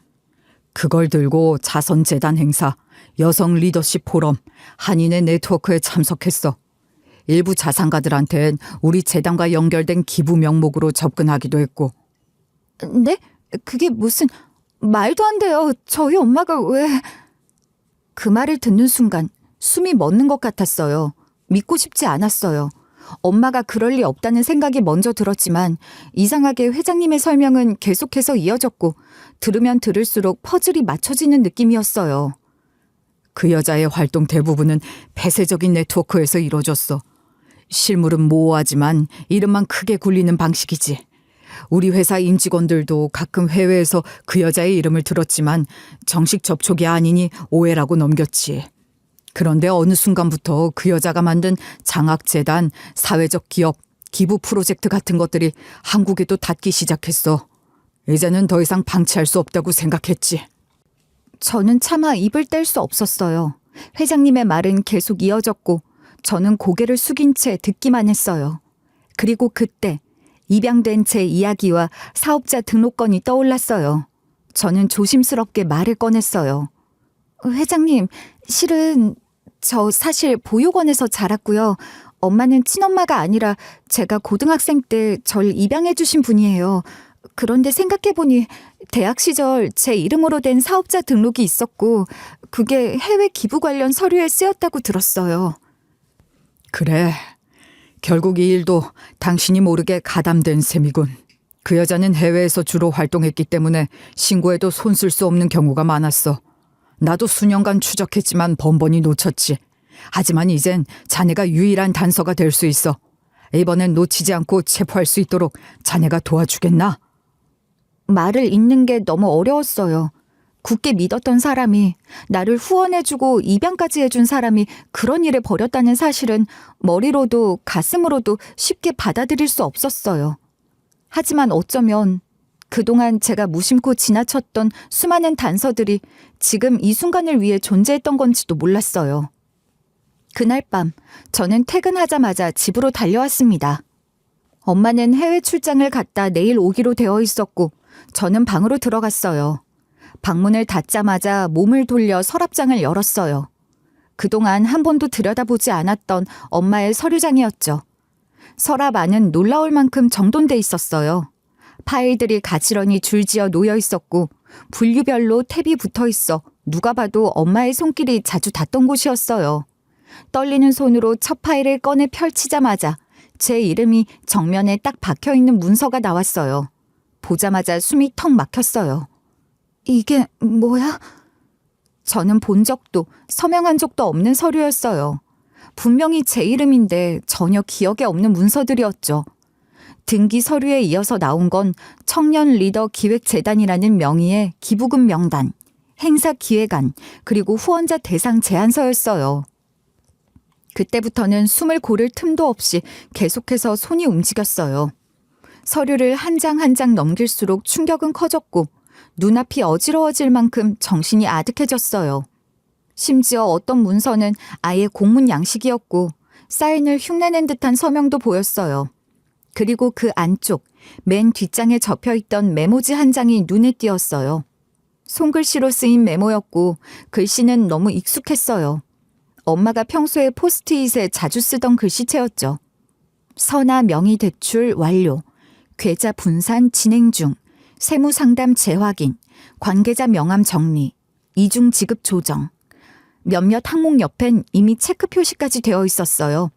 그걸 들고 자선재단 행사, 여성 리더십 포럼, 한인의 네트워크에 참석했어. 일부 자산가들한텐 우리 재단과 연결된 기부 명목으로 접근하기도 했고. 네? 그게 무슨... 말도 안 돼요. 저희 엄마가 왜... 그 말을 듣는 순간 숨이 멎는 것 같았어요. 믿고 싶지 않았어요. 엄마가 그럴 리 없다는 생각이 먼저 들었지만 이상하게 회장님의 설명은 계속해서 이어졌고 들으면 들을수록 퍼즐이 맞춰지는 느낌이었어요. 그 여자의 활동 대부분은 폐쇄적인 네트워크에서 이루어졌어. 실물은 모호하지만 이름만 크게 굴리는 방식이지. 우리 회사 임직원들도 가끔 해외에서 그 여자의 이름을 들었지만 정식 접촉이 아니니 오해라고 넘겼지. 그런데 어느 순간부터 그 여자가 만든 장학재단, 사회적 기업, 기부 프로젝트 같은 것들이 한국에도 닿기 시작했어. 이제는 더 이상 방치할 수 없다고 생각했지. 저는 차마 입을 뗄 수 없었어요. 회장님의 말은 계속 이어졌고 저는 고개를 숙인 채 듣기만 했어요. 그리고 그때 입양된 제 이야기와 사업자 등록건이 떠올랐어요. 저는 조심스럽게 말을 꺼냈어요. 회장님, 실은 저 사실 보육원에서 자랐고요. 엄마는 친엄마가 아니라 제가 고등학생 때 절 입양해 주신 분이에요. 그런데 생각해보니 대학 시절 제 이름으로 된 사업자 등록이 있었고 그게 해외 기부 관련 서류에 쓰였다고 들었어요. 그래. 결국 이 일도 당신이 모르게 가담된 셈이군. 그 여자는 해외에서 주로 활동했기 때문에 신고해도 손쓸 수 없는 경우가 많았어. 나도 수년간 추적했지만 번번이 놓쳤지. 하지만 이젠 자네가 유일한 단서가 될 수 있어. 이번엔 놓치지 않고 체포할 수 있도록 자네가 도와주겠나? 말을 잇는 게 너무 어려웠어요. 굳게 믿었던 사람이, 나를 후원해주고 입양까지 해준 사람이 그런 일을 벌였다는 사실은 머리로도 가슴으로도 쉽게 받아들일 수 없었어요. 하지만 어쩌면 그동안 제가 무심코 지나쳤던 수많은 단서들이 지금 이 순간을 위해 존재했던 건지도 몰랐어요. 그날 밤 저는 퇴근하자마자 집으로 달려왔습니다. 엄마는 해외 출장을 갔다 내일 오기로 되어 있었고 저는 방으로 들어갔어요. 방문을 닫자마자 몸을 돌려 서랍장을 열었어요. 그동안 한 번도 들여다보지 않았던 엄마의 서류장이었죠. 서랍 안은 놀라울 만큼 정돈돼 있었어요. 파일들이 가지런히 줄지어 놓여 있었고 분류별로 탭이 붙어 있어 누가 봐도 엄마의 손길이 자주 닿던 곳이었어요. 떨리는 손으로 첫 파일을 꺼내 펼치자마자 제 이름이 정면에 딱 박혀있는 문서가 나왔어요. 보자마자 숨이 턱 막혔어요. 이게 뭐야? 저는 본 적도 서명한 적도 없는 서류였어요. 분명히 제 이름인데 전혀 기억에 없는 문서들이었죠. 등기 서류에 이어서 나온 건 청년 리더 기획재단이라는 명의의 기부금 명단, 행사 기획안, 그리고 후원자 대상 제안서였어요. 그때부터는 숨을 고를 틈도 없이 계속해서 손이 움직였어요. 서류를 한 장 한 장 넘길수록 충격은 커졌고 눈앞이 어지러워질 만큼 정신이 아득해졌어요. 심지어 어떤 문서는 아예 공문 양식이었고 사인을 흉내낸 듯한 서명도 보였어요. 그리고 그 안쪽 맨 뒷장에 접혀있던 메모지 한 장이 눈에 띄었어요. 손글씨로 쓰인 메모였고 글씨는 너무 익숙했어요. 엄마가 평소에 포스트잇에 자주 쓰던 글씨체였죠. 서나 명의 대출 완료, 계좌 분산 진행 중, 세무상담 재확인, 관계자 명함 정리, 이중 지급 조정. 몇몇 항목 옆엔 이미 체크 표시까지 되어 있었어요.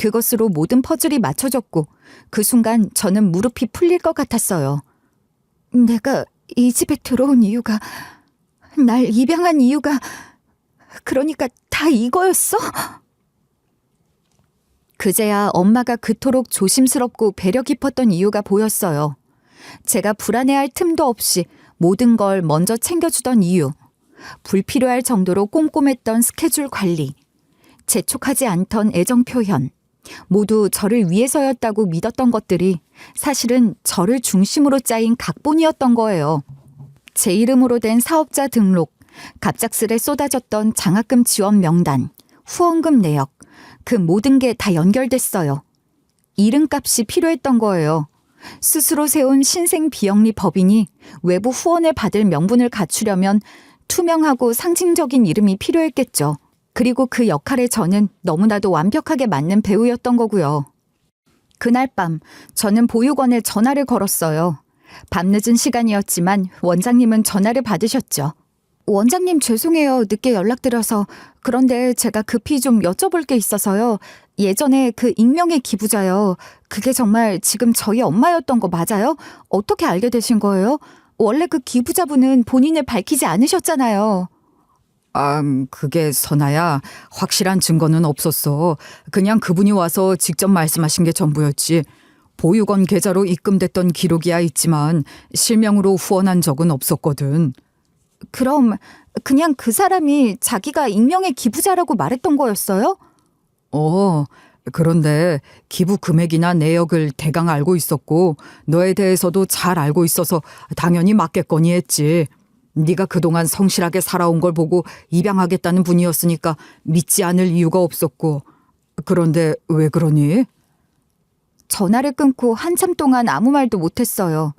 그것으로 모든 퍼즐이 맞춰졌고 그 순간 저는 무릎이 풀릴 것 같았어요. 내가 이 집에 들어온 이유가, 날 입양한 이유가, 그러니까 다 이거였어? 그제야 엄마가 그토록 조심스럽고 배려 깊었던 이유가 보였어요. 제가 불안해할 틈도 없이 모든 걸 먼저 챙겨주던 이유, 불필요할 정도로 꼼꼼했던 스케줄 관리, 재촉하지 않던 애정 표현, 모두 저를 위해서였다고 믿었던 것들이 사실은 저를 중심으로 짜인 각본이었던 거예요. 제 이름으로 된 사업자 등록, 갑작스레 쏟아졌던 장학금 지원 명단, 후원금 내역, 그 모든 게 다 연결됐어요. 이름값이 필요했던 거예요. 스스로 세운 신생 비영리 법인이 외부 후원을 받을 명분을 갖추려면 투명하고 상징적인 이름이 필요했겠죠. 그리고 그 역할에 저는 너무나도 완벽하게 맞는 배우였던 거고요. 그날 밤 저는 보육원에 전화를 걸었어요. 밤늦은 시간이었지만 원장님은 전화를 받으셨죠. 원장님 죄송해요. 늦게 연락드려서. 그런데 제가 급히 좀 여쭤볼 게 있어서요. 예전에 그 익명의 기부자요. 그게 정말 지금 저희 엄마였던 거 맞아요? 어떻게 알게 되신 거예요? 원래 그 기부자분은 본인을 밝히지 않으셨잖아요. 그게 선아야. 확실한 증거는 없었어. 그냥 그분이 와서 직접 말씀하신 게 전부였지. 보육원 계좌로 입금됐던 기록이야 있지만 실명으로 후원한 적은 없었거든. 그럼 그냥 그 사람이 자기가 익명의 기부자라고 말했던 거였어요? 그런데 기부 금액이나 내역을 대강 알고 있었고 너에 대해서도 잘 알고 있어서 당연히 맞겠거니 했지. 네가 그동안 성실하게 살아온 걸 보고 입양하겠다는 분이었으니까 믿지 않을 이유가 없었고. 그런데 왜 그러니? 전화를 끊고 한참 동안 아무 말도 못했어요.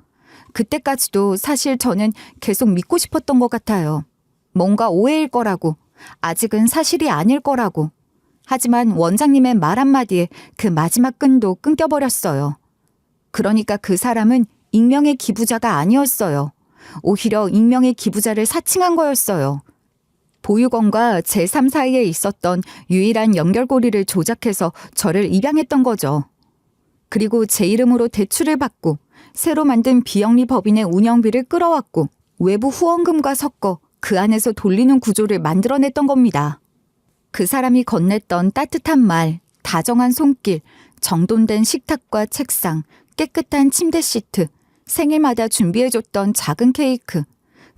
그때까지도 사실 저는 계속 믿고 싶었던 것 같아요. 뭔가 오해일 거라고, 아직은 사실이 아닐 거라고. 하지만 원장님의 말 한마디에 그 마지막 끈도 끊겨버렸어요. 그러니까 그 사람은 익명의 기부자가 아니었어요. 오히려 익명의 기부자를 사칭한 거였어요. 보육원과 제3 사이에 있었던 유일한 연결고리를 조작해서 저를 입양했던 거죠. 그리고 제 이름으로 대출을 받고 새로 만든 비영리 법인의 운영비를 끌어왔고 외부 후원금과 섞어 그 안에서 돌리는 구조를 만들어냈던 겁니다. 그 사람이 건넸던 따뜻한 말, 다정한 손길, 정돈된 식탁과 책상, 깨끗한 침대 시트, 생일마다 준비해줬던 작은 케이크,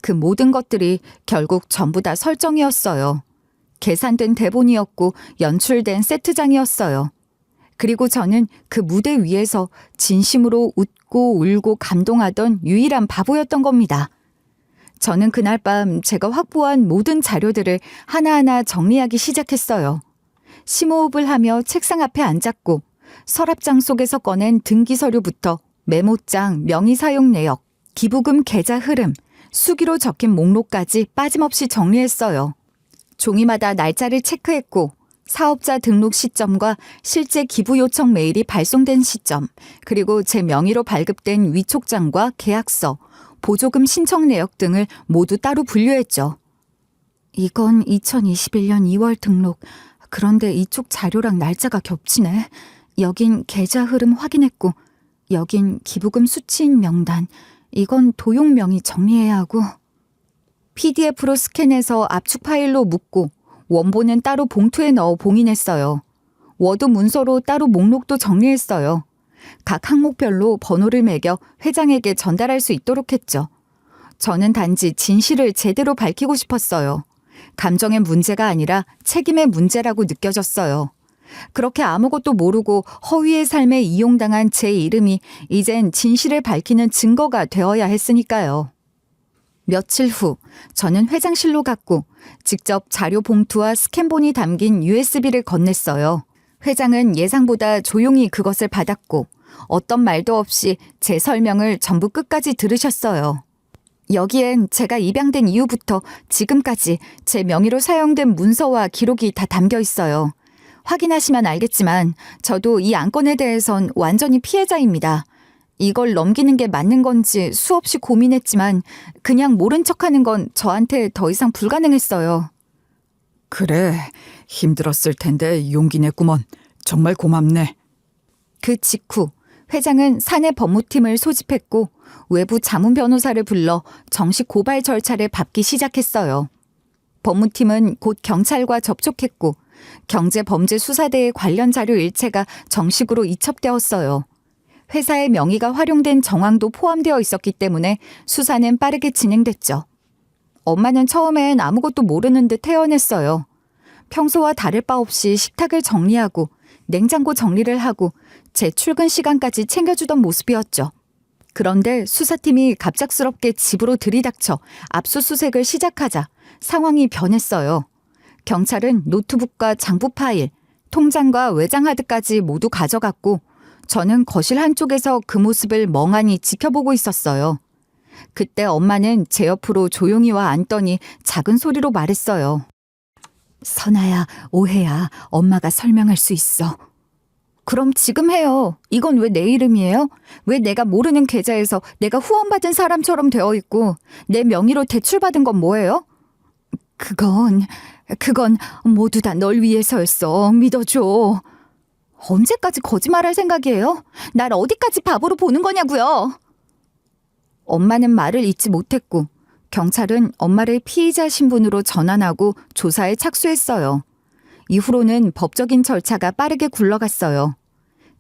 그 모든 것들이 결국 전부 다 설정이었어요. 계산된 대본이었고 연출된 세트장이었어요. 그리고 저는 그 무대 위에서 진심으로 웃고 울고 감동하던 유일한 바보였던 겁니다. 저는 그날 밤 제가 확보한 모든 자료들을 하나하나 정리하기 시작했어요. 심호흡을 하며 책상 앞에 앉았고 서랍장 속에서 꺼낸 등기 서류부터 메모장, 명의 사용 내역, 기부금 계좌 흐름, 수기로 적힌 목록까지 빠짐없이 정리했어요. 종이마다 날짜를 체크했고 사업자 등록 시점과 실제 기부 요청 메일이 발송된 시점, 그리고 제 명의로 발급된 위촉장과 계약서, 보조금 신청 내역 등을 모두 따로 분류했죠. 이건 2021년 2월 등록. 그런데 이쪽 자료랑 날짜가 겹치네. 여긴 계좌 흐름 확인했고 여긴 기부금 수취인 명단. 이건 도용 명의 정리해야 하고. PDF로 스캔해서 압축 파일로 묶고 원본은 따로 봉투에 넣어 봉인했어요. 워드 문서로 따로 목록도 정리했어요. 각 항목별로 번호를 매겨 회장에게 전달할 수 있도록 했죠. 저는 단지 진실을 제대로 밝히고 싶었어요. 감정의 문제가 아니라 책임의 문제라고 느껴졌어요. 그렇게 아무것도 모르고 허위의 삶에 이용당한 제 이름이 이젠 진실을 밝히는 증거가 되어야 했으니까요. 며칠 후 저는 회장실로 갔고 직접 자료 봉투와 스캔본이 담긴 USB를 건넸어요. 회장은 예상보다 조용히 그것을 받았고 어떤 말도 없이 제 설명을 전부 끝까지 들으셨어요. 여기엔 제가 입양된 이후부터 지금까지 제 명의로 사용된 문서와 기록이 다 담겨 있어요. 확인하시면 알겠지만 저도 이 안건에 대해선 완전히 피해자입니다. 이걸 넘기는 게 맞는 건지 수없이 고민했지만 그냥 모른 척하는 건 저한테 더 이상 불가능했어요. 그래, 힘들었을 텐데 용기 냈구먼. 정말 고맙네. 그 직후 회장은 사내 법무팀을 소집했고 외부 자문 변호사를 불러 정식 고발 절차를 밟기 시작했어요. 법무팀은 곧 경찰과 접촉했고 경제범죄수사대의 관련 자료 일체가 정식으로 이첩되었어요. 회사의 명의가 활용된 정황도 포함되어 있었기 때문에 수사는 빠르게 진행됐죠. 엄마는 처음엔 아무것도 모르는 듯 태어냈어요. 평소와 다를 바 없이 식탁을 정리하고 냉장고 정리를 하고 제 출근 시간까지 챙겨주던 모습이었죠. 그런데 수사팀이 갑작스럽게 집으로 들이닥쳐 압수수색을 시작하자 상황이 변했어요. 경찰은 노트북과 장부 파일, 통장과 외장하드까지 모두 가져갔고 저는 거실 한쪽에서 그 모습을 멍하니 지켜보고 있었어요. 그때 엄마는 제 옆으로 조용히 와 앉더니 작은 소리로 말했어요. 선아야, 오해야. 엄마가 설명할 수 있어. 그럼 지금 해요. 이건 왜 내 이름이에요? 왜 내가 모르는 계좌에서 내가 후원받은 사람처럼 되어 있고 내 명의로 대출받은 건 뭐예요? 그건 모두 다 널 위해서였어. 믿어줘. 언제까지 거짓말할 생각이에요? 날 어디까지 바보로 보는 거냐고요? 엄마는 말을 잇지 못했고 경찰은 엄마를 피의자 신분으로 전환하고 조사에 착수했어요. 이후로는 법적인 절차가 빠르게 굴러갔어요.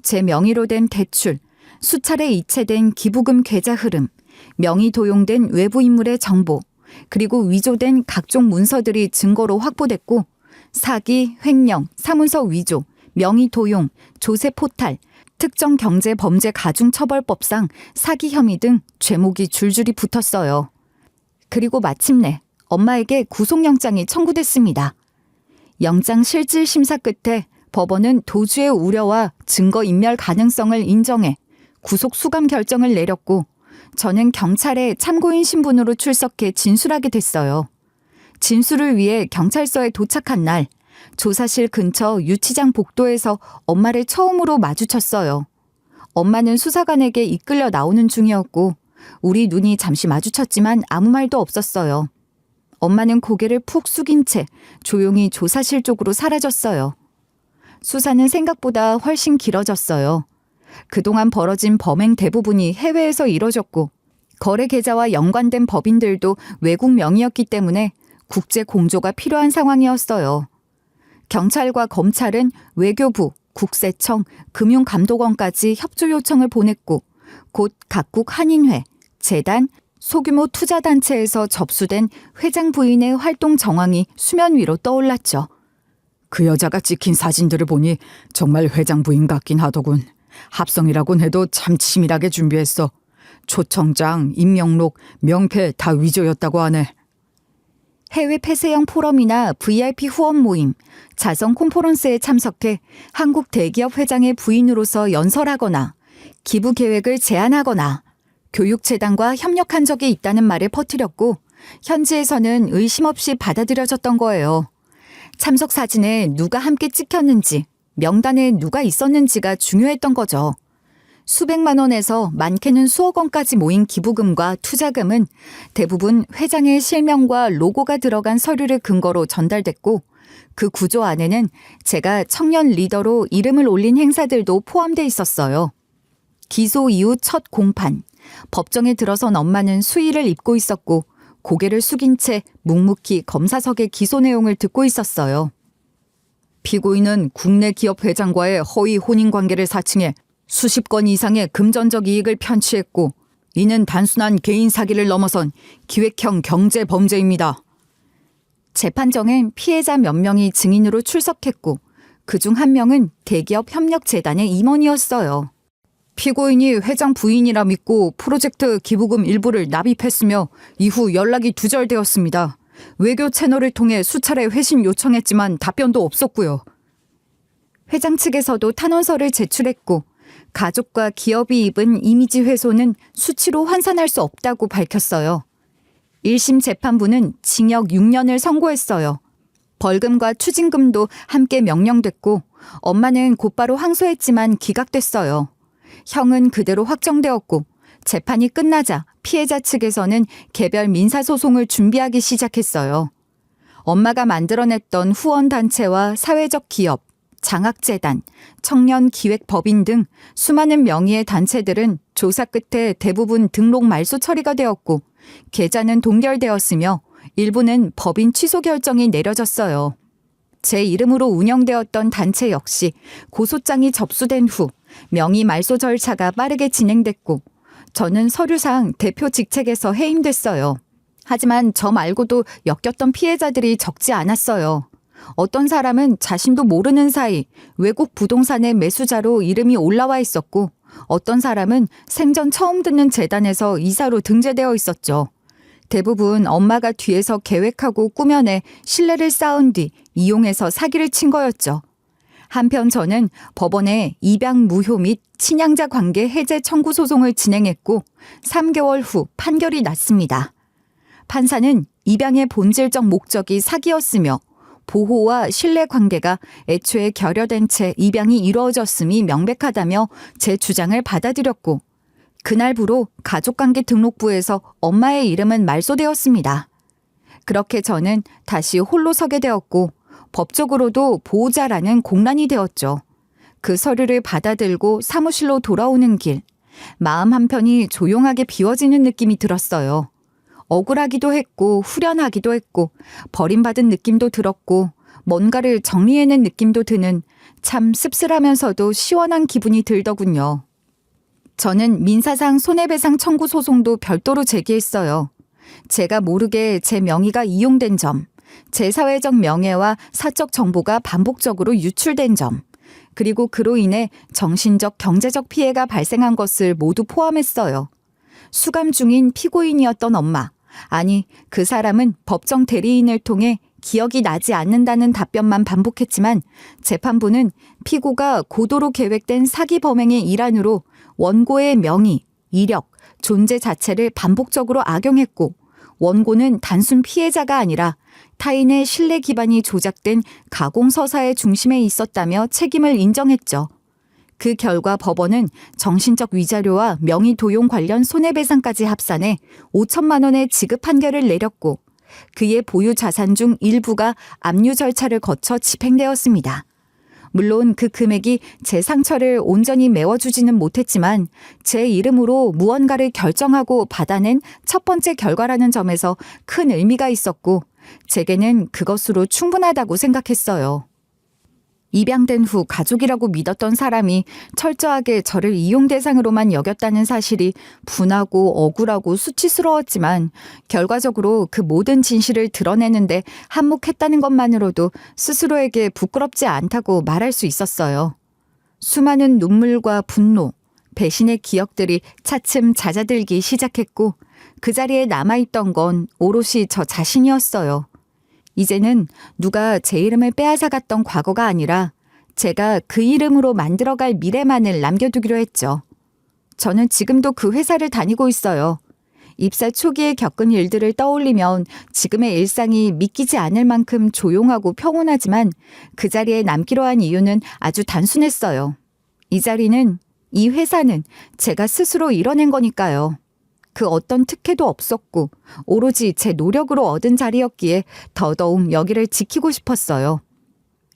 제 명의로 된 대출, 수차례 이체된 기부금 계좌 흐름, 명의 도용된 외부 인물의 정보, 그리고 위조된 각종 문서들이 증거로 확보됐고 사기, 횡령, 사문서 위조, 명의 도용, 조세 포탈, 특정 경제 범죄 가중처벌법상 사기 혐의 등 죄목이 줄줄이 붙었어요. 그리고 마침내 엄마에게 구속영장이 청구됐습니다. 영장 실질 심사 끝에 법원은 도주의 우려와 증거 인멸 가능성을 인정해 구속 수감 결정을 내렸고 저는 경찰에 참고인 신분으로 출석해 진술하게 됐어요. 진술을 위해 경찰서에 도착한 날 조사실 근처 유치장 복도에서 엄마를 처음으로 마주쳤어요. 엄마는 수사관에게 이끌려 나오는 중이었고 우리 눈이 잠시 마주쳤지만 아무 말도 없었어요. 엄마는 고개를 푹 숙인 채 조용히 조사실 쪽으로 사라졌어요. 수사는 생각보다 훨씬 길어졌어요. 그동안 벌어진 범행 대부분이 해외에서 이뤄졌고 거래 계좌와 연관된 법인들도 외국 명의였기 때문에 국제 공조가 필요한 상황이었어요. 경찰과 검찰은 외교부, 국세청, 금융감독원까지 협조 요청을 보냈고 곧 각국 한인회, 재단, 소규모 투자단체에서 접수된 회장 부인의 활동 정황이 수면 위로 떠올랐죠. 그 여자가 찍힌 사진들을 보니 정말 회장 부인 같긴 하더군. 합성이라곤 해도 참 치밀하게 준비했어. 초청장, 임명록, 명패 다 위조였다고 하네. 해외 폐쇄형 포럼이나 VIP 후원 모임, 자선 콘퍼런스에 참석해 한국 대기업 회장의 부인으로서 연설하거나 기부 계획을 제안하거나 교육재단과 협력한 적이 있다는 말을 퍼뜨렸고 현지에서는 의심 없이 받아들여졌던 거예요. 참석 사진에 누가 함께 찍혔는지, 명단에 누가 있었는지가 중요했던 거죠. 수백만 원에서 많게는 수억 원까지 모인 기부금과 투자금은 대부분 회장의 실명과 로고가 들어간 서류를 근거로 전달됐고 그 구조 안에는 제가 청년 리더로 이름을 올린 행사들도 포함돼 있었어요. 기소 이후 첫 공판, 법정에 들어선 엄마는 수의를 입고 있었고 고개를 숙인 채 묵묵히 검사석의 기소 내용을 듣고 있었어요. 피고인은 국내 기업 회장과의 허위 혼인관계를 사칭해 수십 건 이상의 금전적 이익을 편취했고 이는 단순한 개인 사기를 넘어선 기획형 경제 범죄입니다. 재판정엔 피해자 몇 명이 증인으로 출석했고 그중 한 명은 대기업 협력재단의 임원이었어요. 피고인이 회장 부인이라 믿고 프로젝트 기부금 일부를 납입했으며 이후 연락이 두절되었습니다. 외교 채널을 통해 수차례 회신 요청했지만 답변도 없었고요. 회장 측에서도 탄원서를 제출했고 가족과 기업이 입은 이미지 훼손은 수치로 환산할 수 없다고 밝혔어요. 1심 재판부는 징역 6년을 선고했어요. 벌금과 추징금도 함께 명령됐고 엄마는 곧바로 항소했지만 기각됐어요. 형은 그대로 확정되었고 재판이 끝나자 피해자 측에서는 개별 민사소송을 준비하기 시작했어요. 엄마가 만들어냈던 후원단체와 사회적 기업, 장학재단, 청년기획법인 등 수많은 명의의 단체들은 조사 끝에 대부분 등록 말소 처리가 되었고 계좌는 동결되었으며 일부는 법인 취소 결정이 내려졌어요. 제 이름으로 운영되었던 단체 역시 고소장이 접수된 후 명의 말소 절차가 빠르게 진행됐고 저는 서류상 대표 직책에서 해임됐어요. 하지만 저 말고도 엮였던 피해자들이 적지 않았어요. 어떤 사람은 자신도 모르는 사이 외국 부동산의 매수자로 이름이 올라와 있었고 어떤 사람은 생전 처음 듣는 재단에서 이사로 등재되어 있었죠. 대부분 엄마가 뒤에서 계획하고 꾸며내 신뢰를 쌓은 뒤 이용해서 사기를 친 거였죠. 한편 저는 법원에 입양 무효 및 친양자 관계 해제 청구 소송을 진행했고 3개월 후 판결이 났습니다. 판사는 입양의 본질적 목적이 사기였으며 보호와 신뢰 관계가 애초에 결여된 채 입양이 이루어졌음이 명백하다며 제 주장을 받아들였고 그날부로 가족관계 등록부에서 엄마의 이름은 말소되었습니다. 그렇게 저는 다시 홀로 서게 되었고 법적으로도 보호자라는 공란이 되었죠. 그 서류를 받아들고 사무실로 돌아오는 길, 마음 한편이 조용하게 비워지는 느낌이 들었어요. 억울하기도 했고 후련하기도 했고 버림받은 느낌도 들었고 뭔가를 정리해낸 느낌도 드는 참 씁쓸하면서도 시원한 기분이 들더군요. 저는 민사상 손해배상 청구 소송도 별도로 제기했어요. 제가 모르게 제 명의가 이용된 점, 제 사회적 명예와 사적 정보가 반복적으로 유출된 점, 그리고 그로 인해 정신적, 경제적 피해가 발생한 것을 모두 포함했어요. 수감 중인 피고인이었던 엄마, 아니 그 사람은 법정 대리인을 통해 기억이 나지 않는다는 답변만 반복했지만 재판부는 피고가 고도로 계획된 사기 범행의 일환으로 원고의 명의, 이력, 존재 자체를 반복적으로 악용했고 원고는 단순 피해자가 아니라 타인의 신뢰 기반이 조작된 가공서사의 중심에 있었다며 책임을 인정했죠. 그 결과 법원은 정신적 위자료와 명의 도용 관련 손해배상까지 합산해 5천만 원의 지급 판결을 내렸고 그의 보유 자산 중 일부가 압류 절차를 거쳐 집행되었습니다. 물론 그 금액이 제 상처를 온전히 메워주지는 못했지만 제 이름으로 무언가를 결정하고 받아낸 첫 번째 결과라는 점에서 큰 의미가 있었고 제게는 그것으로 충분하다고 생각했어요. 입양된 후 가족이라고 믿었던 사람이 철저하게 저를 이용 대상으로만 여겼다는 사실이 분하고 억울하고 수치스러웠지만 결과적으로 그 모든 진실을 드러내는데 한몫했다는 것만으로도 스스로에게 부끄럽지 않다고 말할 수 있었어요. 수많은 눈물과 분노, 배신의 기억들이 차츰 잦아들기 시작했고 그 자리에 남아있던 건 오롯이 저 자신이었어요. 이제는 누가 제 이름을 빼앗아갔던 과거가 아니라 제가 그 이름으로 만들어갈 미래만을 남겨두기로 했죠. 저는 지금도 그 회사를 다니고 있어요. 입사 초기에 겪은 일들을 떠올리면 지금의 일상이 믿기지 않을 만큼 조용하고 평온하지만 그 자리에 남기로 한 이유는 아주 단순했어요. 이 자리는, 이 회사는 제가 스스로 이뤄낸 거니까요. 그 어떤 특혜도 없었고 오로지 제 노력으로 얻은 자리였기에 더더욱 여기를 지키고 싶었어요.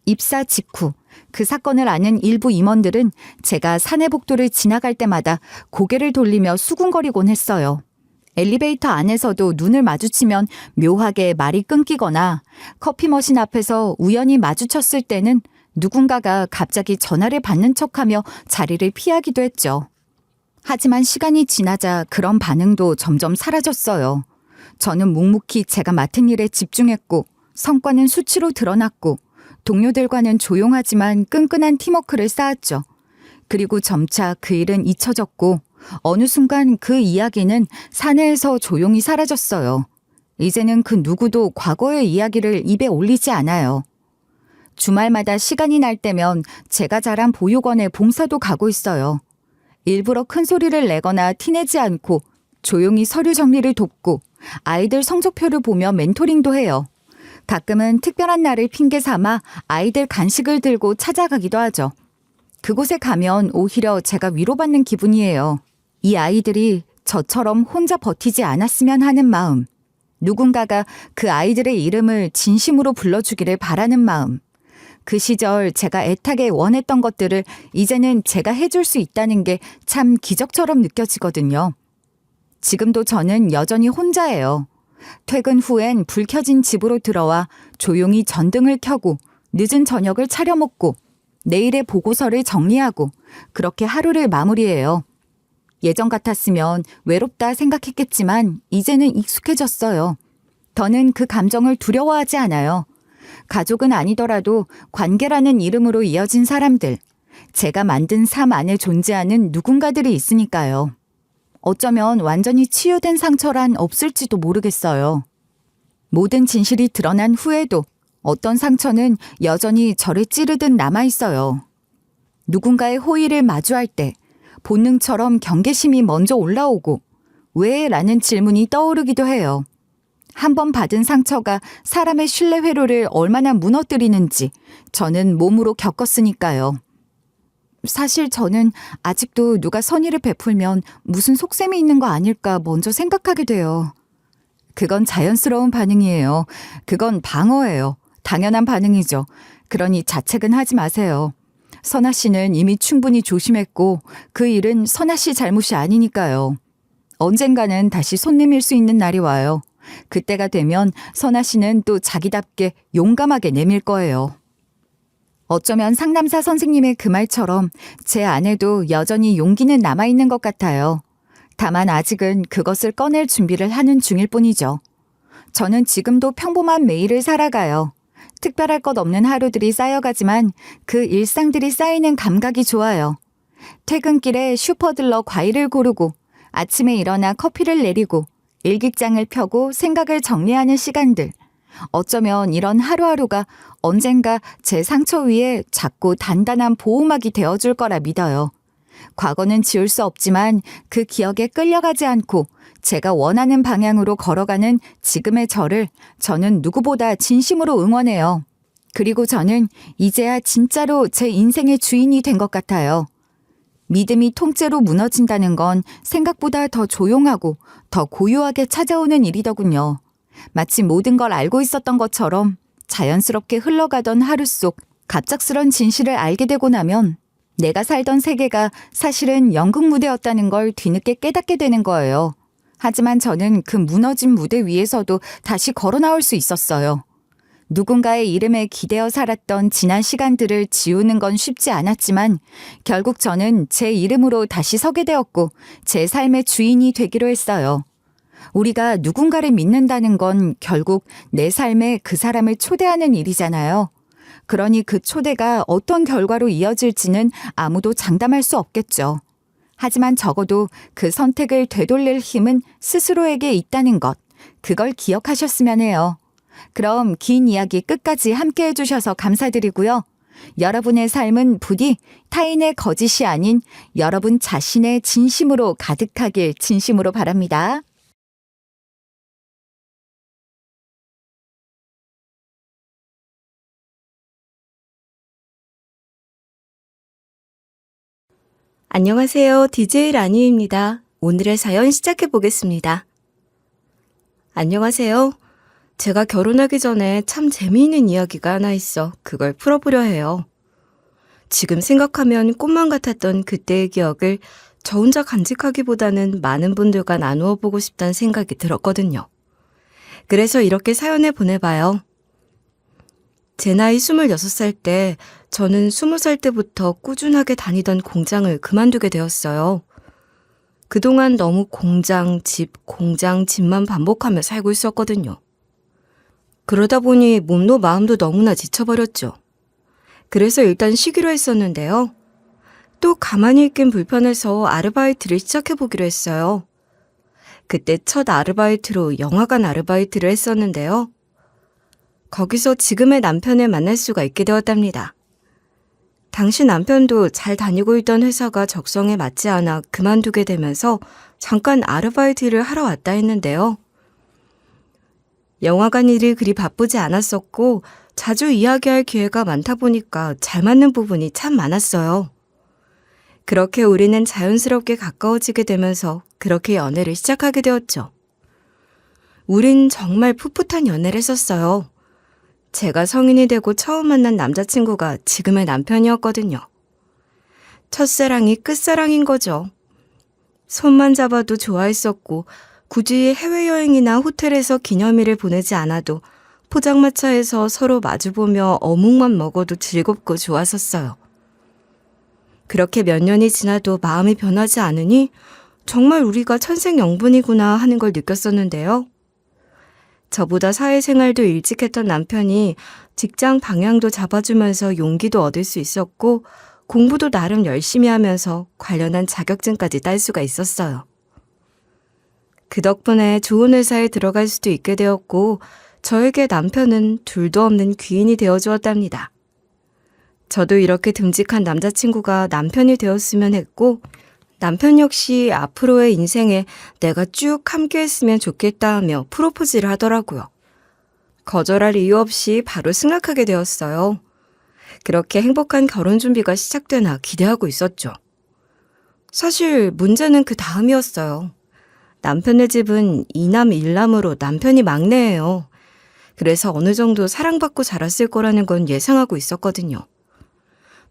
입사 직후 그 사건을 아는 일부 임원들은 제가 사내복도를 지나갈 때마다 고개를 돌리며 수군거리곤 했어요. 엘리베이터 안에서도 눈을 마주치면 묘하게 말이 끊기거나 커피 머신 앞에서 우연히 마주쳤을 때는 누군가가 갑자기 전화를 받는 척하며 자리를 피하기도 했죠. 하지만 시간이 지나자 그런 반응도 점점 사라졌어요. 저는 묵묵히 제가 맡은 일에 집중했고 성과는 수치로 드러났고 동료들과는 조용하지만 끈끈한 팀워크를 쌓았죠. 그리고 점차 그 일은 잊혀졌고 어느 순간 그 이야기는 사내에서 조용히 사라졌어요. 이제는 그 누구도 과거의 이야기를 입에 올리지 않아요. 주말마다 시간이 날 때면 제가 자란 보육원에 봉사도 가고 있어요. 일부러 큰 소리를 내거나 티내지 않고 조용히 서류 정리를 돕고 아이들 성적표를 보며 멘토링도 해요. 가끔은 특별한 날을 핑계 삼아 아이들 간식을 들고 찾아가기도 하죠. 그곳에 가면 오히려 제가 위로받는 기분이에요. 이 아이들이 저처럼 혼자 버티지 않았으면 하는 마음. 누군가가 그 아이들의 이름을 진심으로 불러주기를 바라는 마음. 그 시절 제가 애타게 원했던 것들을 이제는 제가 해줄 수 있다는 게 참 기적처럼 느껴지거든요. 지금도 저는 여전히 혼자예요. 퇴근 후엔 불 켜진 집으로 들어와 조용히 전등을 켜고 늦은 저녁을 차려 먹고 내일의 보고서를 정리하고 그렇게 하루를 마무리해요. 예전 같았으면 외롭다 생각했겠지만 이제는 익숙해졌어요. 더는 그 감정을 두려워하지 않아요. 가족은 아니더라도 관계라는 이름으로 이어진 사람들, 제가 만든 삶 안에 존재하는 누군가들이 있으니까요. 어쩌면 완전히 치유된 상처란 없을지도 모르겠어요. 모든 진실이 드러난 후에도 어떤 상처는 여전히 저를 찌르듯 남아있어요. 누군가의 호의를 마주할 때 본능처럼 경계심이 먼저 올라오고 왜? 라는 질문이 떠오르기도 해요. 한 번 받은 상처가 사람의 신뢰 회로를 얼마나 무너뜨리는지 저는 몸으로 겪었으니까요. 사실 저는 아직도 누가 선의를 베풀면 무슨 속셈이 있는 거 아닐까 먼저 생각하게 돼요. 그건 자연스러운 반응이에요. 그건 방어예요. 당연한 반응이죠. 그러니 자책은 하지 마세요. 선아 씨는 이미 충분히 조심했고 그 일은 선아 씨 잘못이 아니니까요. 언젠가는 다시 손님일 수 있는 날이 와요. 그때가 되면 선아 씨는 또 자기답게 용감하게 내밀 거예요. 어쩌면 상담사 선생님의 그 말처럼 제 안에도 여전히 용기는 남아있는 것 같아요. 다만 아직은 그것을 꺼낼 준비를 하는 중일 뿐이죠. 저는 지금도 평범한 매일을 살아가요. 특별할 것 없는 하루들이 쌓여가지만 그 일상들이 쌓이는 감각이 좋아요. 퇴근길에 슈퍼 들러 과일을 고르고 아침에 일어나 커피를 내리고 일기장을 펴고 생각을 정리하는 시간들. 어쩌면 이런 하루하루가 언젠가 제 상처 위에 작고 단단한 보호막이 되어줄 거라 믿어요. 과거는 지울 수 없지만 그 기억에 끌려가지 않고 제가 원하는 방향으로 걸어가는 지금의 저를 저는 누구보다 진심으로 응원해요. 그리고 저는 이제야 진짜로 제 인생의 주인이 된 것 같아요. 믿음이 통째로 무너진다는 건 생각보다 더 조용하고 더 고요하게 찾아오는 일이더군요. 마치 모든 걸 알고 있었던 것처럼 자연스럽게 흘러가던 하루 속 갑작스런 진실을 알게 되고 나면 내가 살던 세계가 사실은 연극 무대였다는 걸 뒤늦게 깨닫게 되는 거예요. 하지만 저는 그 무너진 무대 위에서도 다시 걸어 나올 수 있었어요. 누군가의 이름에 기대어 살았던 지난 시간들을 지우는 건 쉽지 않았지만 결국 저는 제 이름으로 다시 서게 되었고 제 삶의 주인이 되기로 했어요. 우리가 누군가를 믿는다는 건 결국 내 삶에 그 사람을 초대하는 일이잖아요. 그러니 그 초대가 어떤 결과로 이어질지는 아무도 장담할 수 없겠죠. 하지만 적어도 그 선택을 되돌릴 힘은 스스로에게 있다는 것, 그걸 기억하셨으면 해요. 그럼 긴 이야기 끝까지 함께 해주셔서 감사드리고요. 여러분의 삶은 부디 타인의 거짓이 아닌 여러분 자신의 진심으로 가득하길 진심으로 바랍니다. 안녕하세요. DJ 라니입니다. 오늘의 사연 시작해 보겠습니다. 안녕하세요. 제가 결혼하기 전에 참 재미있는 이야기가 하나 있어 그걸 풀어보려 해요. 지금 생각하면 꿈만 같았던 그때의 기억을 저 혼자 간직하기보다는 많은 분들과 나누어 보고 싶다는 생각이 들었거든요. 그래서 이렇게 사연을 보내봐요. 제 나이 26살 때 저는 20살 때부터 꾸준하게 다니던 공장을 그만두게 되었어요. 그동안 너무 공장, 집만 반복하며 살고 있었거든요. 그러다 보니 몸도 마음도 너무나 지쳐버렸죠. 그래서 일단 쉬기로 했었는데요. 또 가만히 있긴 불편해서 아르바이트를 시작해보기로 했어요. 그때 첫 아르바이트로 영화관 아르바이트를 했었는데요. 거기서 지금의 남편을 만날 수가 있게 되었답니다. 당시 남편도 잘 다니고 있던 회사가 적성에 맞지 않아 그만두게 되면서 잠깐 아르바이트를 하러 왔다 했는데요. 영화관 일이 그리 바쁘지 않았었고 자주 이야기할 기회가 많다 보니까 잘 맞는 부분이 참 많았어요. 그렇게 우리는 자연스럽게 가까워지게 되면서 그렇게 연애를 시작하게 되었죠. 우린 정말 풋풋한 연애를 했었어요. 제가 성인이 되고 처음 만난 남자친구가 지금의 남편이었거든요. 첫사랑이 끝사랑인 거죠. 손만 잡아도 좋아했었고 굳이 해외여행이나 호텔에서 기념일을 보내지 않아도 포장마차에서 서로 마주보며 어묵만 먹어도 즐겁고 좋았었어요. 그렇게 몇 년이 지나도 마음이 변하지 않으니 정말 우리가 천생연분이구나 하는 걸 느꼈었는데요. 저보다 사회생활도 일찍 했던 남편이 직장 방향도 잡아주면서 용기도 얻을 수 있었고 공부도 나름 열심히 하면서 관련한 자격증까지 딸 수가 있었어요. 그 덕분에 좋은 회사에 들어갈 수도 있게 되었고 저에게 남편은 둘도 없는 귀인이 되어주었답니다. 저도 이렇게 듬직한 남자친구가 남편이 되었으면 했고 남편 역시 앞으로의 인생에 내가 쭉 함께했으면 좋겠다 하며 프로포즈를 하더라고요. 거절할 이유 없이 바로 승낙하게 되었어요. 그렇게 행복한 결혼 준비가 시작되나 기대하고 있었죠. 사실 문제는 그 다음이었어요. 남편네 집은 2남 1남으로 남편이 막내예요. 그래서 어느 정도 사랑받고 자랐을 거라는 건 예상하고 있었거든요.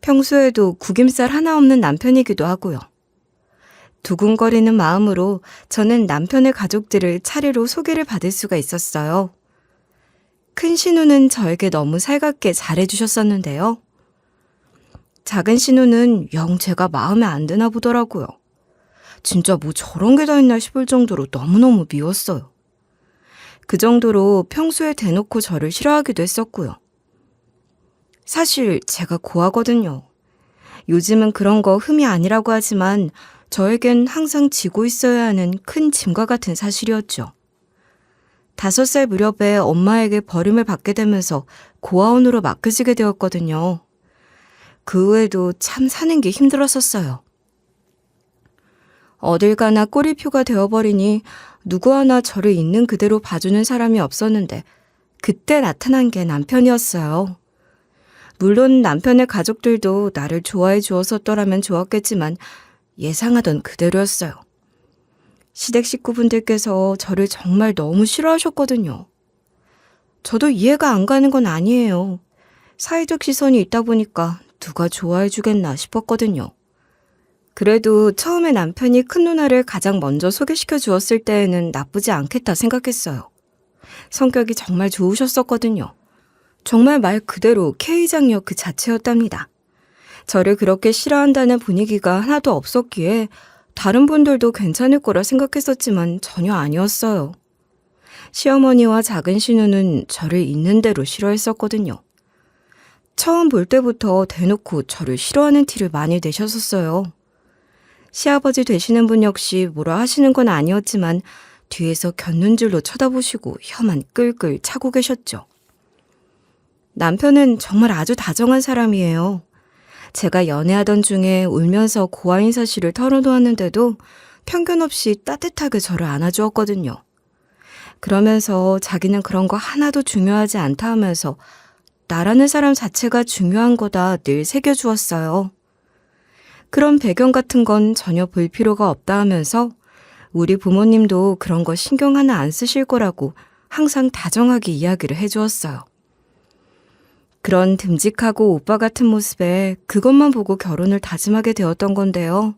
평소에도 구김살 하나 없는 남편이기도 하고요. 두근거리는 마음으로 저는 남편의 가족들을 차례로 소개를 받을 수가 있었어요. 큰 신우는 저에게 너무 살갑게 잘해주셨었는데요. 작은 신우는 영 제가 마음에 안 드나 보더라고요. 진짜 뭐 저런 게 다 있나 싶을 정도로 너무너무 미웠어요. 그 정도로 평소에 대놓고 저를 싫어하기도 했었고요. 사실 제가 고하거든요. 요즘은 그런 거 흠이 아니라고 하지만 저에겐 항상 지고 있어야 하는 큰 짐과 같은 사실이었죠. 5살 무렵에 엄마에게 버림을 받게 되면서 고아원으로 맡겨지게 되었거든요. 그 후에도 참 사는 게 힘들었었어요. 어딜 가나 꼬리표가 되어버리니 누구 하나 저를 있는 그대로 봐주는 사람이 없었는데 그때 나타난 게 남편이었어요. 물론 남편의 가족들도 나를 좋아해 주었었더라면 좋았겠지만 예상하던 그대로였어요. 시댁 식구분들께서 저를 정말 너무 싫어하셨거든요. 저도 이해가 안 가는 건 아니에요. 사회적 시선이 있다 보니까 누가 좋아해 주겠나 싶었거든요. 그래도 처음에 남편이 큰 누나를 가장 먼저 소개시켜 주었을 때에는 나쁘지 않겠다 생각했어요. 성격이 정말 좋으셨었거든요. 정말 말 그대로 K장녀 그 자체였답니다. 저를 그렇게 싫어한다는 분위기가 하나도 없었기에 다른 분들도 괜찮을 거라 생각했었지만 전혀 아니었어요. 시어머니와 작은 신우는 저를 있는 대로 싫어했었거든요. 처음 볼 때부터 대놓고 저를 싫어하는 티를 많이 내셨었어요. 시아버지 되시는 분 역시 뭐라 하시는 건 아니었지만 뒤에서 곁눈질로 쳐다보시고 혀만 끌끌 차고 계셨죠. 남편은 정말 아주 다정한 사람이에요. 제가 연애하던 중에 울면서 고아인 사실을 털어놓았는데도 편견 없이 따뜻하게 저를 안아주었거든요. 그러면서 자기는 그런 거 하나도 중요하지 않다 하면서 나라는 사람 자체가 중요한 거다 늘 새겨주었어요. 그런 배경 같은 건 전혀 볼 필요가 없다 하면서 우리 부모님도 그런 거 신경 하나 안 쓰실 거라고 항상 다정하게 이야기를 해주었어요. 그런 듬직하고 오빠 같은 모습에 그것만 보고 결혼을 다짐하게 되었던 건데요.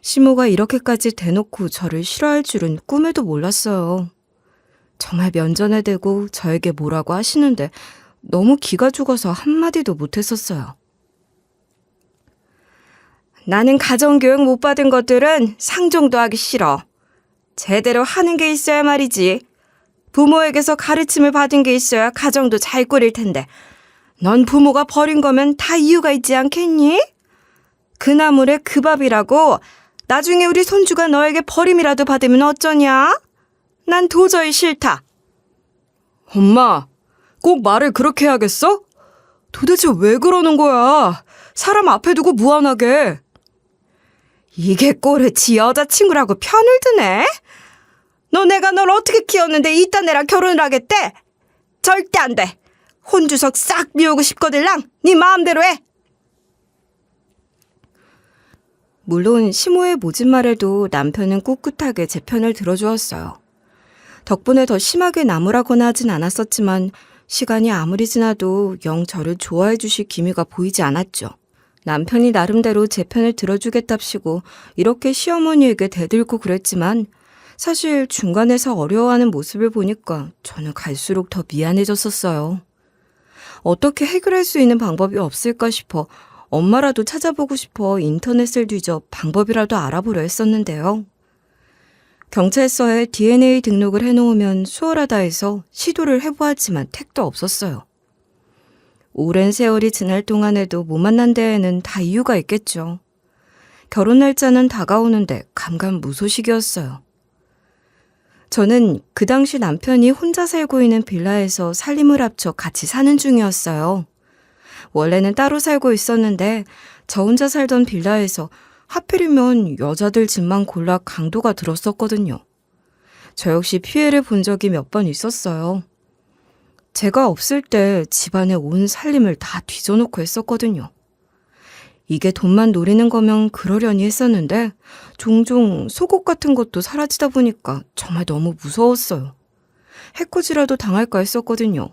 시모가 이렇게까지 대놓고 저를 싫어할 줄은 꿈에도 몰랐어요. 정말 면전에 대고 저에게 뭐라고 하시는데 너무 기가 죽어서 한마디도 못했었어요. 나는 가정교육 못 받은 것들은 상종도 하기 싫어. 제대로 하는 게 있어야 말이지. 부모에게서 가르침을 받은 게 있어야 가정도 잘 꾸릴 텐데 넌 부모가 버린 거면 다 이유가 있지 않겠니? 그 나물에 그 밥이라고 나중에 우리 손주가 너에게 버림이라도 받으면 어쩌냐? 난 도저히 싫다. 엄마, 꼭 말을 그렇게 해야겠어? 도대체 왜 그러는 거야? 사람 앞에 두고 무안하게. 이게 꼴을 지 여자친구라고 편을 드네? 내가 널 어떻게 키웠는데 이딴 애랑 결혼을 하겠대? 절대 안 돼. 혼주석 싹 비우고 싶거들랑 네 마음대로 해. 물론 시모의 모진 말에도 남편은 꿋꿋하게 제 편을 들어주었어요. 덕분에 더 심하게 나무라거나 하진 않았었지만 시간이 아무리 지나도 영 저를 좋아해 주실 기미가 보이지 않았죠. 남편이 나름대로 제 편을 들어주겠답시고 이렇게 시어머니에게 대들고 그랬지만 사실 중간에서 어려워하는 모습을 보니까 저는 갈수록 더 미안해졌었어요. 어떻게 해결할 수 있는 방법이 없을까 싶어 엄마라도 찾아보고 싶어 인터넷을 뒤져 방법이라도 알아보려 했었는데요. 경찰서에 DNA 등록을 해놓으면 수월하다 해서 시도를 해보았지만 택도 없었어요. 오랜 세월이 지날 동안에도 못 만난 데에는 다 이유가 있겠죠. 결혼 날짜는 다가오는데 감감무소식이었어요. 저는 그 당시 남편이 혼자 살고 있는 빌라에서 살림을 합쳐 같이 사는 중이었어요. 원래는 따로 살고 있었는데 저 혼자 살던 빌라에서 하필이면 여자들 집만 골라 강도가 들었었거든요. 저 역시 피해를 본 적이 몇 번 있었어요. 제가 없을 때 집안에 온 살림을 다 뒤져놓고 했었거든요. 이게 돈만 노리는 거면 그러려니 했었는데 종종 속옷 같은 것도 사라지다 보니까 정말 너무 무서웠어요. 해코지라도 당할까 했었거든요.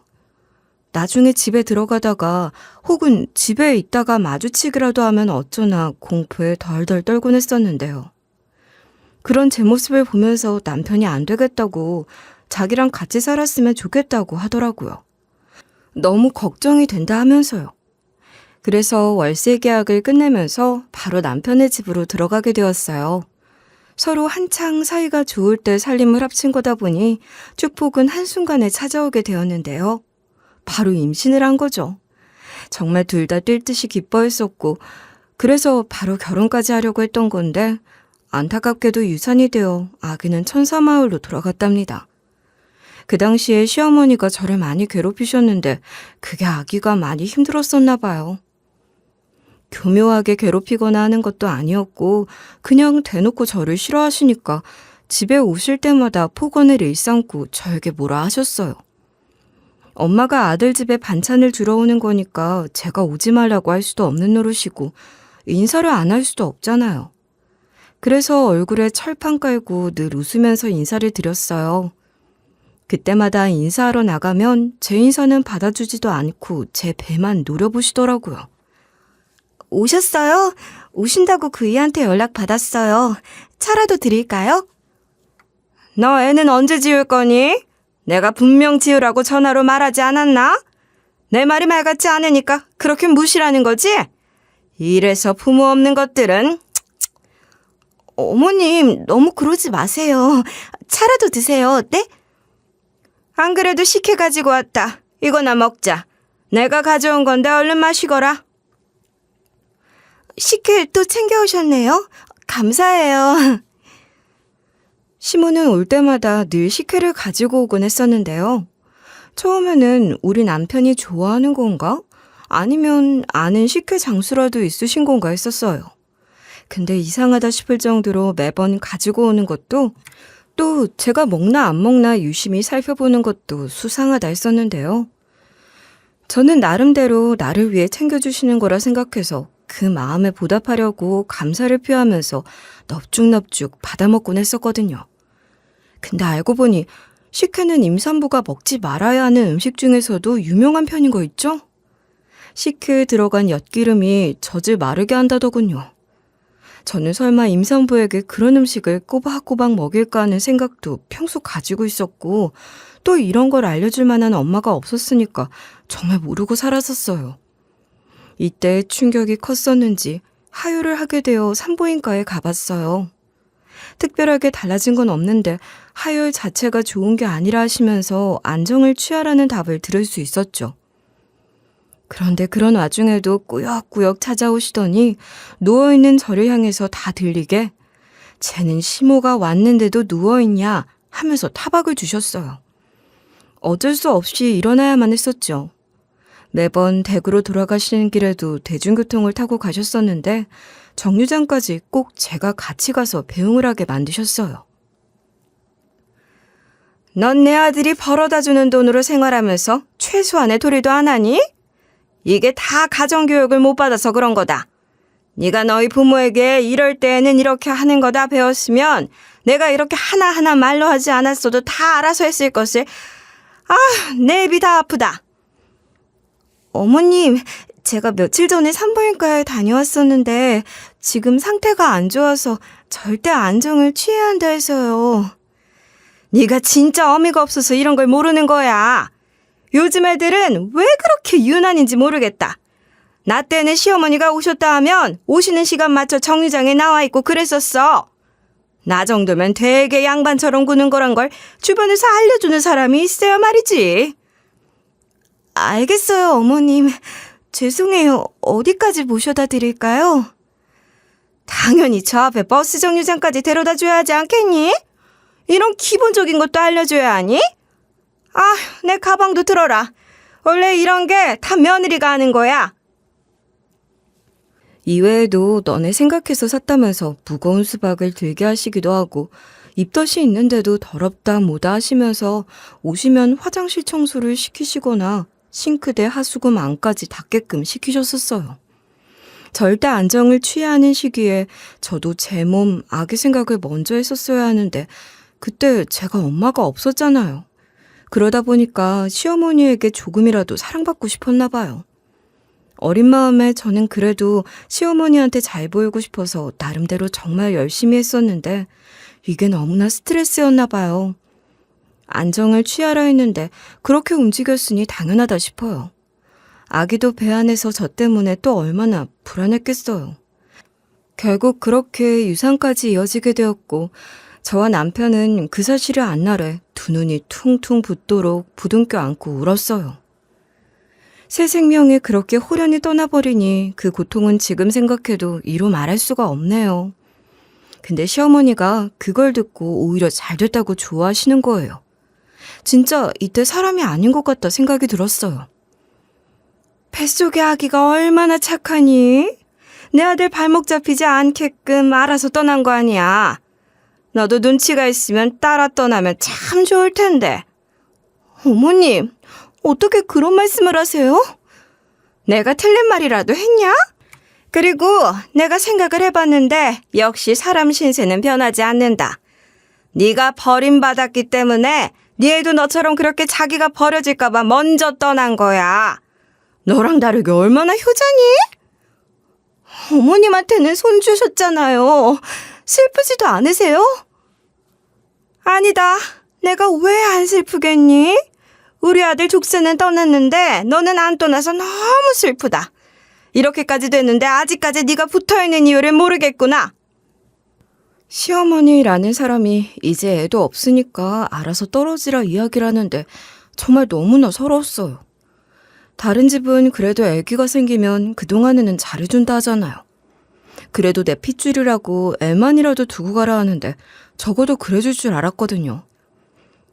나중에 집에 들어가다가 혹은 집에 있다가 마주치기라도 하면 어쩌나 공포에 덜덜 떨곤 했었는데요. 그런 제 모습을 보면서 남편이 안 되겠다고 자기랑 같이 살았으면 좋겠다고 하더라고요. 너무 걱정이 된다 하면서요. 그래서 월세 계약을 끝내면서 바로 남편의 집으로 들어가게 되었어요. 서로 한창 사이가 좋을 때 살림을 합친 거다 보니 축복은 한순간에 찾아오게 되었는데요. 바로 임신을 한 거죠. 정말 둘 다 뛸 듯이 기뻐했었고 그래서 바로 결혼까지 하려고 했던 건데 안타깝게도 유산이 되어 아기는 천사마을로 돌아갔답니다. 그 당시에 시어머니가 저를 많이 괴롭히셨는데 그게 아기가 많이 힘들었었나 봐요. 교묘하게 괴롭히거나 하는 것도 아니었고 그냥 대놓고 저를 싫어하시니까 집에 오실 때마다 폭언을 일삼고 저에게 뭐라 하셨어요. 엄마가 아들 집에 반찬을 주러 오는 거니까 제가 오지 말라고 할 수도 없는 노릇이고 인사를 안 할 수도 없잖아요. 그래서 얼굴에 철판 깔고 늘 웃으면서 인사를 드렸어요. 그때마다 인사하러 나가면 제 인사는 받아주지도 않고 제 배만 노려보시더라고요. 오셨어요? 오신다고 그이한테 연락 받았어요. 차라도 드릴까요? 너 애는 언제 지울 거니? 내가 분명 지으라고 전화로 말하지 않았나? 내 말이 말 같지 않으니까 그렇게 무시라는 거지? 이래서 부모 없는 것들은. 어머님, 너무 그러지 마세요. 차라도 드세요. 네? 안 그래도 식혜 가지고 왔다. 이거나 먹자. 내가 가져온 건데 얼른 마시거라. 식혜 또 챙겨오셨네요. 감사해요. 시모는 올 때마다 늘 식혜를 가지고 오곤 했었는데요. 처음에는 우리 남편이 좋아하는 건가? 아니면 아는 식혜 장수라도 있으신 건가 했었어요. 근데 이상하다 싶을 정도로 매번 가지고 오는 것도 또 제가 먹나 안 먹나 유심히 살펴보는 것도 수상하다 했었는데요. 저는 나름대로 나를 위해 챙겨주시는 거라 생각해서 그 마음에 보답하려고 감사를 표하면서 넙죽넙죽 받아먹곤 했었거든요. 근데 알고 보니 식혜는 임산부가 먹지 말아야 하는 음식 중에서도 유명한 편인 거 있죠? 식혜에 들어간 엿기름이 젖을 마르게 한다더군요. 저는 설마 임산부에게 그런 음식을 꼬박꼬박 먹일까 하는 생각도 평소 가지고 있었고 또 이런 걸 알려줄 만한 엄마가 없었으니까 정말 모르고 살았었어요. 이때 충격이 컸었는지 하유를 하게 되어 산부인과에 가봤어요. 특별하게 달라진 건 없는데 하율 자체가 좋은 게 아니라 하시면서 안정을 취하라는 답을 들을 수 있었죠. 그런데 그런 와중에도 꾸역꾸역 찾아오시더니 누워있는 저를 향해서 다 들리게 쟤는 시모가 왔는데도 누워있냐 하면서 타박을 주셨어요. 어쩔 수 없이 일어나야만 했었죠. 매번 댁으로 돌아가시는 길에도 대중교통을 타고 가셨었는데 정류장까지 꼭 제가 같이 가서 배웅을 하게 만드셨어요. 넌 내 아들이 벌어다 주는 돈으로 생활하면서 최소한의 도리도 안 하니? 이게 다 가정교육을 못 받아서 그런 거다. 네가 너희 부모에게 이럴 때에는 이렇게 하는 거다 배웠으면 내가 이렇게 하나하나 말로 하지 않았어도 다 알아서 했을 것을. 내 입이 다 아프다. 어머님, 제가 며칠 전에 산부인과에 다녀왔었는데 지금 상태가 안 좋아서 절대 안정을 취해야 한다 해서요. 네가 진짜 어미가 없어서 이런 걸 모르는 거야. 요즘 애들은 왜 그렇게 유난인지 모르겠다. 나 때는 시어머니가 오셨다 하면 오시는 시간 맞춰 정류장에 나와 있고 그랬었어. 나 정도면 되게 양반처럼 구는 거란 걸 주변에서 알려주는 사람이 있어야 말이지. 알겠어요, 어머님. 죄송해요. 어디까지 모셔다 드릴까요? 당연히 저 앞에 버스 정류장까지 데려다 줘야 하지 않겠니? 이런 기본적인 것도 알려줘야 하니? 내 가방도 들어라. 원래 이런 게 다 며느리가 하는 거야. 이외에도 너네 생각해서 샀다면서 무거운 수박을 들게 하시기도 하고 입덧이 있는데도 더럽다 뭐다 하시면서 오시면 화장실 청소를 시키시거나 싱크대 하수구 안까지 닦게끔 시키셨었어요. 절대 안정을 취해야 하는 시기에 저도 제 몸 아기 생각을 먼저 했었어야 하는데 그때 제가 엄마가 없었잖아요. 그러다 보니까 시어머니에게 조금이라도 사랑받고 싶었나 봐요. 어린 마음에 저는 그래도 시어머니한테 잘 보이고 싶어서 나름대로 정말 열심히 했었는데 이게 너무나 스트레스였나 봐요. 안정을 취하라 했는데 그렇게 움직였으니 당연하다 싶어요. 아기도 배 안에서 저 때문에 또 얼마나 불안했겠어요. 결국 그렇게 유산까지 이어지게 되었고 저와 남편은 그 사실을 안 날에 두 눈이 퉁퉁 붓도록 부둥켜 안고 울었어요. 새 생명이 그렇게 호련히 떠나버리니 그 고통은 지금 생각해도 이루 말할 수가 없네요. 근데 시어머니가 그걸 듣고 오히려 잘 됐다고 좋아하시는 거예요. 진짜 이때 사람이 아닌 것 같다 생각이 들었어요. 뱃속의 아기가 얼마나 착하니? 내 아들 발목 잡히지 않게끔 알아서 떠난 거 아니야. 너도 눈치가 있으면 따라 떠나면 참 좋을 텐데. 어머님, 어떻게 그런 말씀을 하세요? 내가 틀린 말이라도 했냐? 그리고 내가 생각을 해봤는데 역시 사람 신세는 변하지 않는다. 네가 버림받았기 때문에 네 애도 너처럼 그렇게 자기가 버려질까 봐 먼저 떠난 거야. 너랑 다르게 얼마나 효자니? 어머님한테는 손 주셨잖아요. 슬프지도 않으세요? 아니다. 내가 왜 안 슬프겠니? 우리 아들 족쇄는 떠났는데 너는 안 떠나서 너무 슬프다. 이렇게까지 됐는데 아직까지 네가 붙어있는 이유를 모르겠구나. 시어머니라는 사람이 이제 애도 없으니까 알아서 떨어지라 이야기를 하는데 정말 너무나 서러웠어요. 다른 집은 그래도 아기가 생기면 그동안에는 잘해준다 하잖아요. 그래도 내 핏줄이라고 애만이라도 두고 가라 하는데 적어도 그래줄 줄 알았거든요.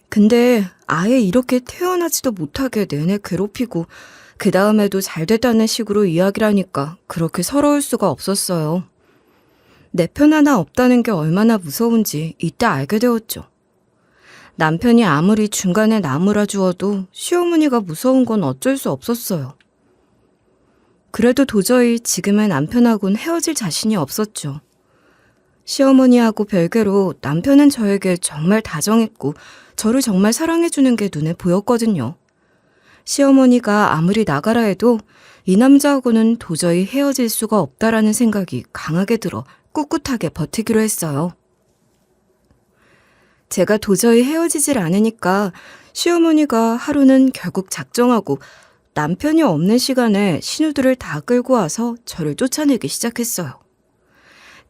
근데 아예 이렇게 태어나지도 못하게 내내 괴롭히고 그 다음에도 잘 됐다는 식으로 이야기를 하니까 그렇게 서러울 수가 없었어요. 내 편 하나 없다는 게 얼마나 무서운지 이때 알게 되었죠. 남편이 아무리 중간에 나무라 주어도 시어머니가 무서운 건 어쩔 수 없었어요. 그래도 도저히 지금의 남편하고는 헤어질 자신이 없었죠. 시어머니하고 별개로 남편은 저에게 정말 다정했고 저를 정말 사랑해주는 게 눈에 보였거든요. 시어머니가 아무리 나가라 해도 이 남자하고는 도저히 헤어질 수가 없다라는 생각이 강하게 들어 꿋꿋하게 버티기로 했어요. 제가 도저히 헤어지질 않으니까 시어머니가 하루는 결국 작정하고 남편이 없는 시간에 신우들을 다 끌고 와서 저를 쫓아내기 시작했어요.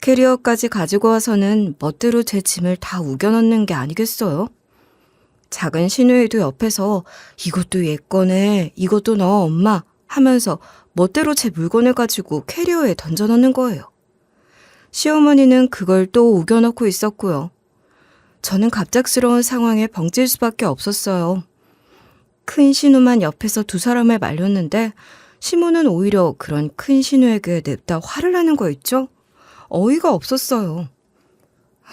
캐리어까지 가지고 와서는 멋대로 제 짐을 다 우겨넣는 게 아니겠어요? 작은 신우이도 옆에서 이것도 얘 거네, 이것도 너 엄마 하면서 멋대로 제 물건을 가지고 캐리어에 던져넣는 거예요. 시어머니는 그걸 또 우겨넣고 있었고요. 저는 갑작스러운 상황에 벙찔 수밖에 없었어요. 큰 신우만 옆에서 두 사람을 말렸는데 시모는 오히려 그런 큰 신우에게 냅다 화를 내는 거 있죠? 어이가 없었어요.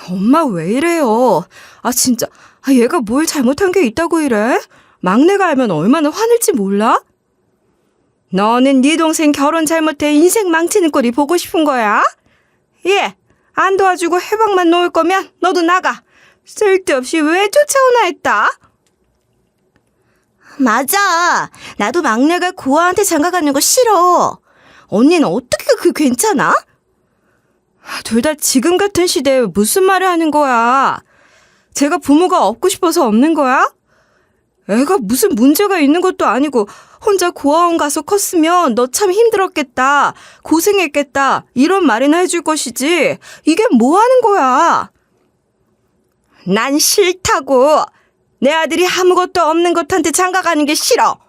엄마 왜 이래요? 아 진짜 얘가 뭘 잘못한 게 있다고 이래? 막내가 알면 얼마나 화낼지 몰라? 너는 네 동생 결혼 잘못해 인생 망치는 꼴이 보고 싶은 거야? 예, 안 도와주고 해방만 놓을 거면 너도 나가. 쓸데없이 왜 쫓아오나 했다? 맞아. 나도 막내가 고아한테 장가가는 거 싫어. 언니는 어떻게 그게 괜찮아? 둘 다 지금 같은 시대에 무슨 말을 하는 거야? 제가 부모가 없고 싶어서 없는 거야? 애가 무슨 문제가 있는 것도 아니고 혼자 고아원 가서 컸으면 너 참 힘들었겠다, 고생했겠다 이런 말이나 해줄 것이지 이게 뭐 하는 거야? 난 싫다고. 내 아들이 아무것도 없는 것한테 장가가는 게 싫어.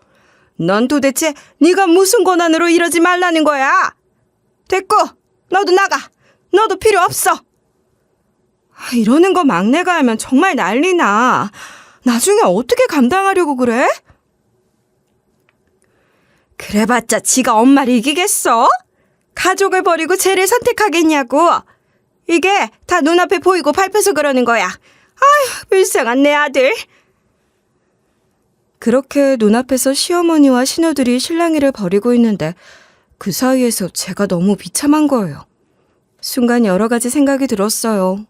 넌 도대체 네가 무슨 권한으로 이러지 말라는 거야? 됐고 너도 나가. 너도 필요 없어. 이러는 거 막내가 알면 정말 난리나. 나중에 어떻게 감당하려고 그래? 그래봤자 지가 엄마를 이기겠어? 가족을 버리고 쟤를 선택하겠냐고. 이게 다 눈앞에 보이고 밟혀서 그러는 거야. 아휴, 불쌍한 내 아들. 그렇게 눈앞에서 시어머니와 신우들이 실랑이를 벌이고 있는데 그 사이에서 제가 너무 비참한 거예요. 순간 여러 가지 생각이 들었어요.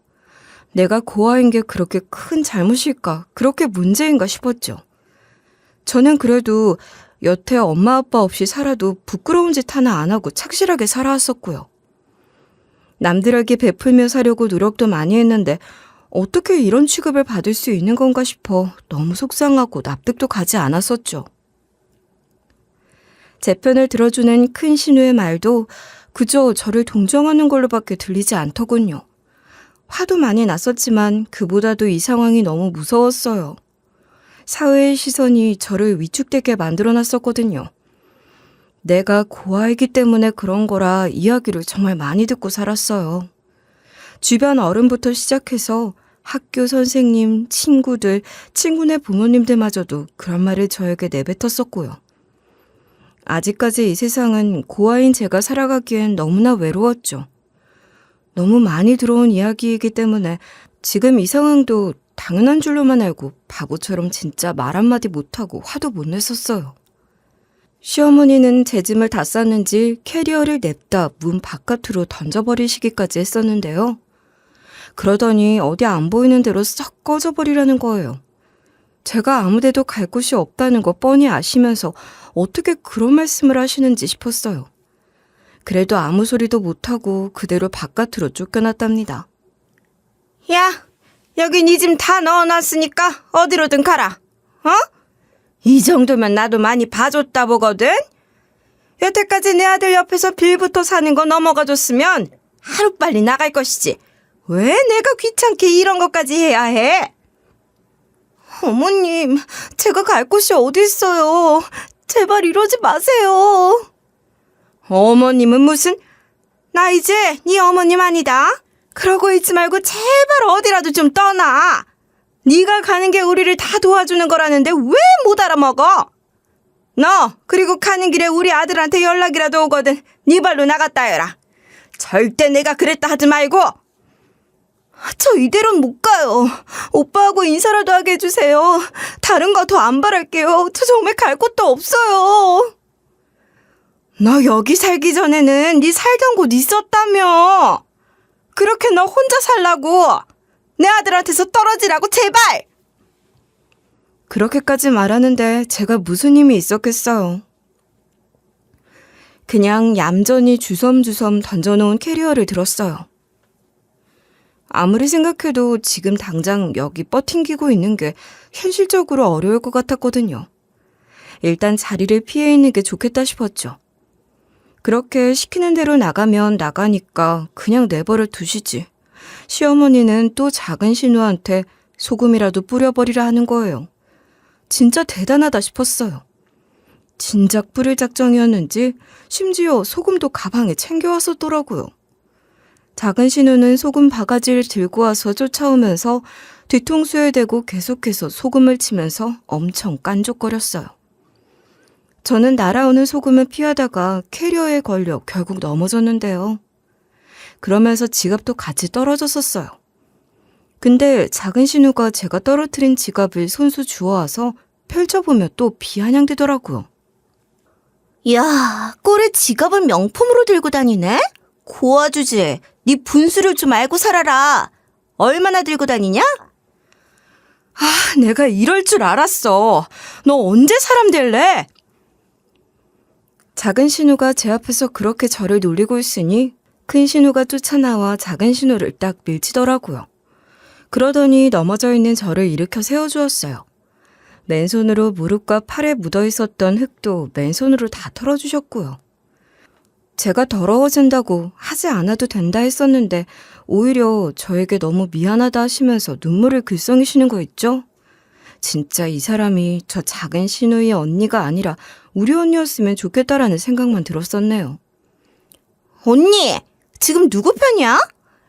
내가 고아인 게 그렇게 큰 잘못일까? 그렇게 문제인가 싶었죠. 저는 그래도 여태 엄마 아빠 없이 살아도 부끄러운 짓 하나 안 하고 착실하게 살아왔었고요. 남들에게 베풀며 사려고 노력도 많이 했는데 어떻게 이런 취급을 받을 수 있는 건가 싶어 너무 속상하고 납득도 가지 않았었죠. 제 편을 들어주는 큰 신우의 말도 그저 저를 동정하는 걸로밖에 들리지 않더군요. 화도 많이 났었지만 그보다도 이 상황이 너무 무서웠어요. 사회의 시선이 저를 위축되게 만들어놨었거든요. 내가 고아이기 때문에 그런 거라 이야기를 정말 많이 듣고 살았어요. 주변 어른부터 시작해서 학교 선생님, 친구들, 친구네 부모님들마저도 그런 말을 저에게 내뱉었었고요. 아직까지 이 세상은 고아인 제가 살아가기엔 너무나 외로웠죠. 너무 많이 들어온 이야기이기 때문에 지금 이 상황도 당연한 줄로만 알고 바보처럼 진짜 말 한마디 못하고 화도 못 냈었어요. 시어머니는 제 짐을 다 쌌는지 캐리어를 냅다 문 바깥으로 던져버리시기까지 했었는데요. 그러더니 어디 안 보이는 대로 썩 꺼져버리라는 거예요. 제가 아무데도 갈 곳이 없다는 거 뻔히 아시면서 어떻게 그런 말씀을 하시는지 싶었어요. 그래도 아무 소리도 못하고 그대로 바깥으로 쫓겨났답니다. 야, 여기 네 짐 다 넣어놨으니까 어디로든 가라. 어? 이 정도면 나도 많이 봐줬다 보거든? 여태까지 내 아들 옆에서 빌부터 사는 거 넘어가줬으면 하루빨리 나갈 것이지. 왜 내가 귀찮게 이런 것까지 해야 해? 어머님, 제가 갈 곳이 어디 있어요. 제발 이러지 마세요. 어머님은 무슨? 나 이제 네 어머님 아니다. 그러고 있지 말고 제발 어디라도 좀 떠나. 네가 가는 게 우리를 다 도와주는 거라는데 왜 못 알아먹어? 너 그리고 가는 길에 우리 아들한테 연락이라도 오거든 네 발로 나갔다 해라. 절대 내가 그랬다 하지 말고. 저 이대로는 못 가요. 오빠하고 인사라도 하게 해주세요. 다른 거 더 안 바랄게요. 저 정말 갈 곳도 없어요. 너 여기 살기 전에는 네 살던 곳 있었다며. 그렇게 너 혼자 살라고. 내 아들한테서 떨어지라고 제발. 그렇게까지 말하는데 제가 무슨 힘이 있었겠어요. 그냥 얌전히 주섬주섬 던져놓은 캐리어를 들었어요. 아무리 생각해도 지금 당장 여기 버팅기고 있는 게 현실적으로 어려울 것 같았거든요. 일단 자리를 피해 있는 게 좋겠다 싶었죠. 그렇게 시키는 대로 나가면 나가니까 그냥 내버려 두시지. 시어머니는 또 작은 신우한테 소금이라도 뿌려버리라 하는 거예요. 진짜 대단하다 싶었어요. 진작 뿌릴 작정이었는지 심지어 소금도 가방에 챙겨왔었더라고요. 작은 신우는 소금 바가지를 들고 와서 쫓아오면서 뒤통수에 대고 계속해서 소금을 치면서 엄청 깐족거렸어요. 저는 날아오는 소금을 피하다가 캐리어에 걸려 결국 넘어졌는데요. 그러면서 지갑도 같이 떨어졌었어요. 근데 작은 신우가 제가 떨어뜨린 지갑을 손수 주워와서 펼쳐보면 또 비아냥대더라고요. 야, 꼴에 지갑은 명품으로 들고 다니네? 고아주지, 네 분수를 좀 알고 살아라. 얼마나 들고 다니냐? 내가 이럴 줄 알았어. 너 언제 사람 될래? 작은 신우가 제 앞에서 그렇게 저를 놀리고 있으니 큰 신우가 쫓아나와 작은 신우를 딱 밀치더라고요. 그러더니 넘어져 있는 저를 일으켜 세워주었어요. 맨손으로 무릎과 팔에 묻어 있었던 흙도 맨손으로 다 털어주셨고요. 제가 더러워진다고 하지 않아도 된다 했었는데 오히려 저에게 너무 미안하다 하시면서 눈물을 글썽이시는 거 있죠? 진짜 이 사람이 저 작은 신우의 언니가 아니라 우리 언니였으면 좋겠다라는 생각만 들었었네요. 언니, 지금 누구 편이야?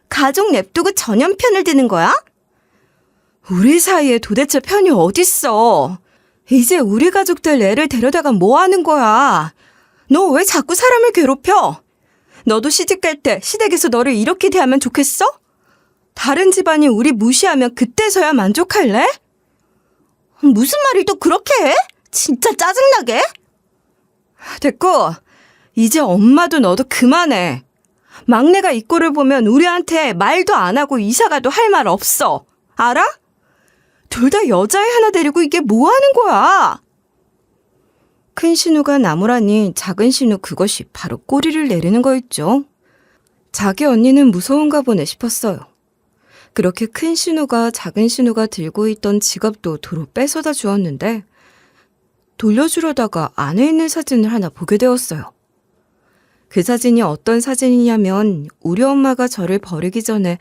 가족 냅두고 전현 편을 드는 거야? 우리 사이에 도대체 편이 어딨어? 이제 우리 가족들 애를 데려다가 뭐 하는 거야? 너 왜 자꾸 사람을 괴롭혀? 너도 시집갈 때 시댁에서 너를 이렇게 대하면 좋겠어? 다른 집안이 우리 무시하면 그때서야 만족할래? 무슨 말을 또 그렇게 해? 진짜 짜증나게? 됐고, 이제 엄마도 너도 그만해. 막내가 이 꼴을 보면 우리한테 말도 안 하고 이사가도 할 말 없어. 알아? 둘 다 여자애 하나 데리고 이게 뭐 하는 거야? 큰 신우가 나무라니 작은 신우 그것이 바로 꼬리를 내리는 거 있죠. 자기 언니는 무서운가 보네 싶었어요. 그렇게 큰 신우가 작은 신우가 들고 있던 지갑도 도로 뺏어다 주었는데 돌려주려다가 안에 있는 사진을 하나 보게 되었어요. 그 사진이 어떤 사진이냐면 우리 엄마가 저를 버리기 전에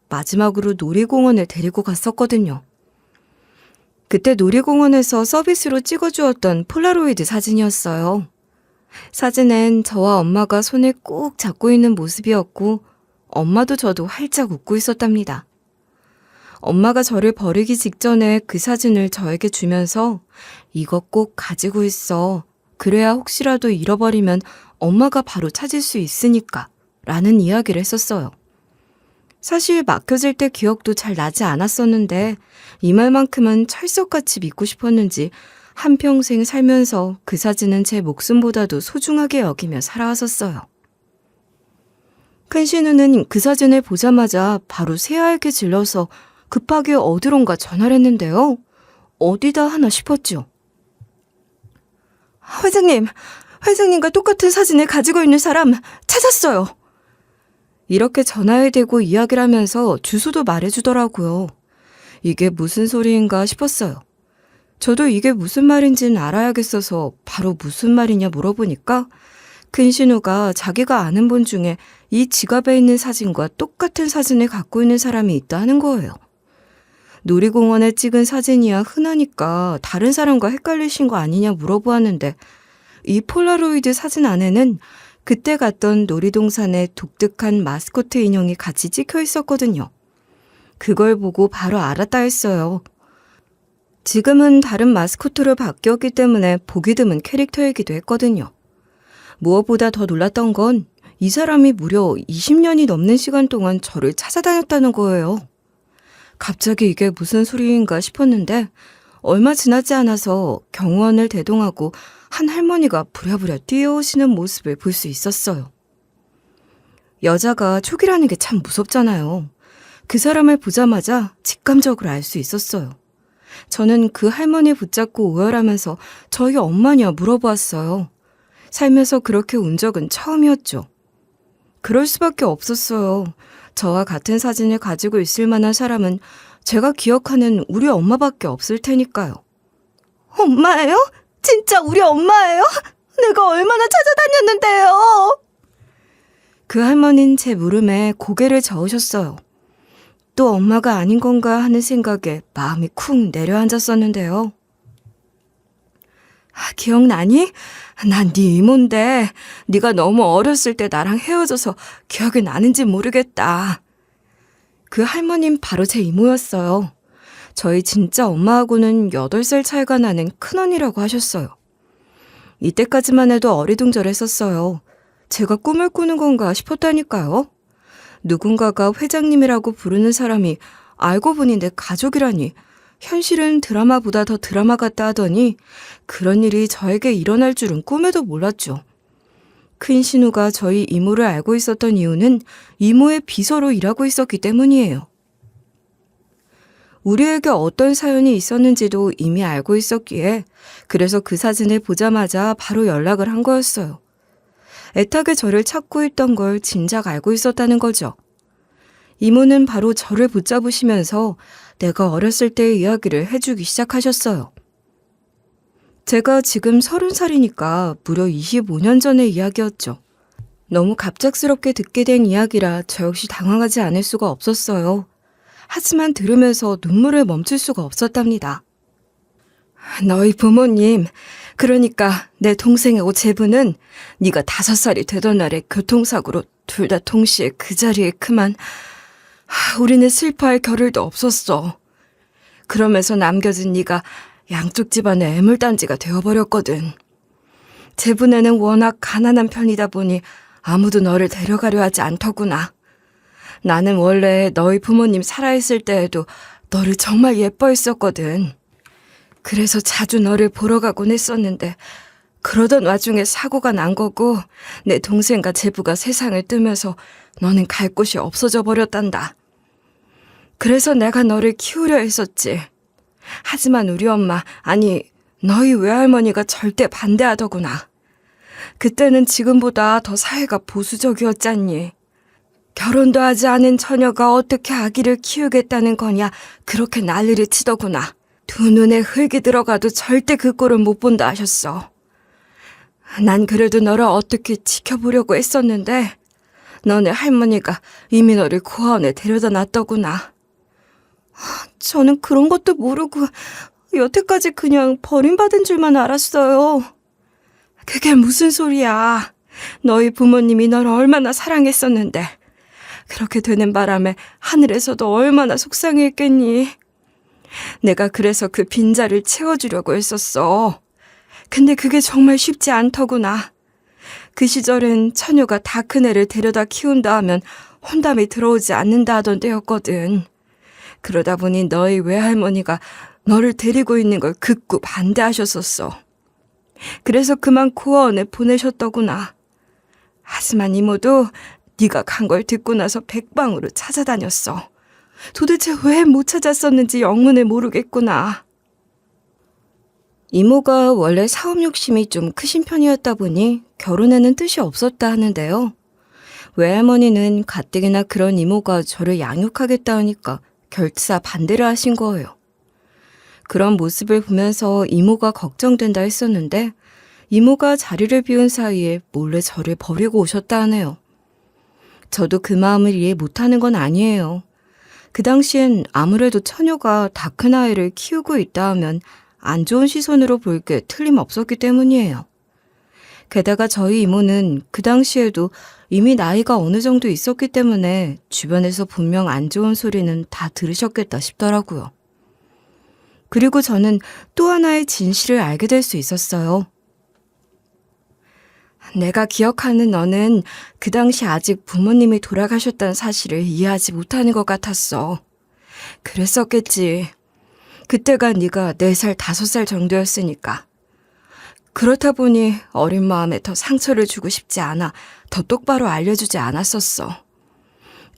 마지막으로 놀이공원을 데리고 갔었거든요. 그때 놀이공원에서 서비스로 찍어주었던 폴라로이드 사진이었어요. 사진엔 저와 엄마가 손을 꼭 잡고 있는 모습이었고 엄마도 저도 활짝 웃고 있었답니다. 엄마가 저를 버리기 직전에 그 사진을 저에게 주면서 이거 꼭 가지고 있어. 그래야 혹시라도 잃어버리면 엄마가 바로 찾을 수 있으니까 라는 이야기를 했었어요. 사실 맡겨질 때 기억도 잘 나지 않았었는데 이 말만큼은 철석같이 믿고 싶었는지 한평생 살면서 그 사진은 제 목숨보다도 소중하게 여기며 살아왔었어요. 큰 신우는 그 사진을 보자마자 바로 새하얗게 질러서 급하게 어디론가 전화를 했는데요. 어디다 하나 싶었죠. 회장님과 똑같은 사진을 가지고 있는 사람 찾았어요. 이렇게 전화에 대고 이야기를 하면서 주소도 말해주더라고요. 이게 무슨 소리인가 싶었어요. 저도 이게 무슨 말인지는 알아야겠어서 바로 무슨 말이냐 물어보니까 큰 신우가 자기가 아는 분 중에 이 지갑에 있는 사진과 똑같은 사진을 갖고 있는 사람이 있다 하는 거예요. 놀이공원에 찍은 사진이야 흔하니까 다른 사람과 헷갈리신 거 아니냐 물어보았는데 이 폴라로이드 사진 안에는 그때 갔던 놀이동산의 독특한 마스코트 인형이 같이 찍혀 있었거든요. 그걸 보고 바로 알았다 했어요. 지금은 다른 마스코트로 바뀌었기 때문에 보기 드문 캐릭터이기도 했거든요. 무엇보다 더 놀랐던 건 이 사람이 무려 20년이 넘는 시간 동안 저를 찾아다녔다는 거예요. 갑자기 이게 무슨 소리인가 싶었는데 얼마 지나지 않아서 경호원을 대동하고 한 할머니가 부랴부랴 뛰어오시는 모습을 볼 수 있었어요. 여자가 촉이라는 게 참 무섭잖아요. 그 사람을 보자마자 직감적으로 알 수 있었어요. 저는 그 할머니 붙잡고 오열하면서 저희 엄마냐 물어보았어요. 살면서 그렇게 운 적은 처음이었죠. 그럴 수밖에 없었어요. 저와 같은 사진을 가지고 있을 만한 사람은 제가 기억하는 우리 엄마밖에 없을 테니까요. 엄마예요? 진짜 우리 엄마예요? 내가 얼마나 찾아다녔는데요. 그 할머니는 제 물음에 고개를 저으셨어요. 또 엄마가 아닌 건가 하는 생각에 마음이 쿵 내려앉았었는데요. 기억나니? 난 네 이모인데 네가 너무 어렸을 때 나랑 헤어져서 기억이 나는지 모르겠다. 그 할머님 바로 제 이모였어요. 저희 진짜 엄마하고는 8살 차이가 나는 큰언니라고 하셨어요. 이때까지만 해도 어리둥절했었어요. 제가 꿈을 꾸는 건가 싶었다니까요. 누군가가 회장님이라고 부르는 사람이 알고 보니 내 가족이라니, 현실은 드라마보다 더 드라마 같다 하더니 그런 일이 저에게 일어날 줄은 꿈에도 몰랐죠. 큰 신우가 저희 이모를 알고 있었던 이유는 이모의 비서로 일하고 있었기 때문이에요. 우리에게 어떤 사연이 있었는지도 이미 알고 있었기에 그래서 그 사진을 보자마자 바로 연락을 한 거였어요. 애타게 저를 찾고 있던 걸 진작 알고 있었다는 거죠. 이모는 바로 저를 붙잡으시면서 내가 어렸을 때의 이야기를 해주기 시작하셨어요. 제가 지금 30살이니까 무려 25년 전의 이야기였죠. 너무 갑작스럽게 듣게 된 이야기라 저 역시 당황하지 않을 수가 없었어요. 하지만 들으면서 눈물을 멈출 수가 없었답니다. 너희 부모님, 그러니까 내 동생하고 제부는 네가 5살이 되던 날에 교통사고로 둘 다 동시에 그 자리에 그만. 우리는 슬퍼할 겨를도 없었어. 그러면서 남겨진 네가 양쪽 집안의 애물단지가 되어버렸거든. 제부네는 워낙 가난한 편이다 보니 아무도 너를 데려가려 하지 않더구나. 나는 원래 너희 부모님 살아있을 때에도 너를 정말 예뻐했었거든. 그래서 자주 너를 보러 가곤 했었는데 그러던 와중에 사고가 난 거고 내 동생과 제부가 세상을 뜨면서 너는 갈 곳이 없어져 버렸단다. 그래서 내가 너를 키우려 했었지. 하지만 우리 엄마, 아니 너희 외할머니가 절대 반대하더구나. 그때는 지금보다 더 사회가 보수적이었잖니. 결혼도 하지 않은 처녀가 어떻게 아기를 키우겠다는 거냐 그렇게 난리를 치더구나. 두 눈에 흙이 들어가도 절대 그 꼴은 못 본다 하셨어. 난 그래도 너를 어떻게 지켜보려고 했었는데 너네 할머니가 이미 너를 고아원에 데려다 놨더구나. 저는 그런 것도 모르고 여태까지 그냥 버림받은 줄만 알았어요. 그게 무슨 소리야. 너희 부모님이 너를 얼마나 사랑했었는데 그렇게 되는 바람에 하늘에서도 얼마나 속상했겠니. 내가 그래서 그 빈자리를 채워주려고 했었어. 근데 그게 정말 쉽지 않더구나. 그 시절엔 처녀가 다 큰 애를 데려다 키운다 하면 혼담이 들어오지 않는다 하던 때였거든. 그러다 보니 너희 외할머니가 너를 데리고 있는 걸 극구 반대하셨었어. 그래서 그만 고아원에 보내셨더구나. 하지만 이모도 네가 간 걸 듣고 나서 백방으로 찾아다녔어. 도대체 왜 못 찾았었는지 영문을 모르겠구나. 이모가 원래 사업 욕심이 좀 크신 편이었다 보니 결혼에는 뜻이 없었다 하는데요. 외할머니는 가뜩이나 그런 이모가 저를 양육하겠다 하니까 결사 반대를 하신 거예요. 그런 모습을 보면서 이모가 걱정된다 했었는데 이모가 자리를 비운 사이에 몰래 저를 버리고 오셨다 하네요. 저도 그 마음을 이해 못하는 건 아니에요. 그 당시엔 아무래도 처녀가 다 큰 아이를 키우고 있다 하면 안 좋은 시선으로 볼 게 틀림없었기 때문이에요. 게다가 저희 이모는 그 당시에도 이미 나이가 어느 정도 있었기 때문에 주변에서 분명 안 좋은 소리는 다 들으셨겠다 싶더라고요. 그리고 저는 또 하나의 진실을 알게 될 수 있었어요. 내가 기억하는 너는 그 당시 아직 부모님이 돌아가셨다는 사실을 이해하지 못하는 것 같았어. 그랬었겠지. 그때가 네가 4살, 5살 정도였으니까. 그렇다 보니 어린 마음에 더 상처를 주고 싶지 않아 더 똑바로 알려주지 않았었어.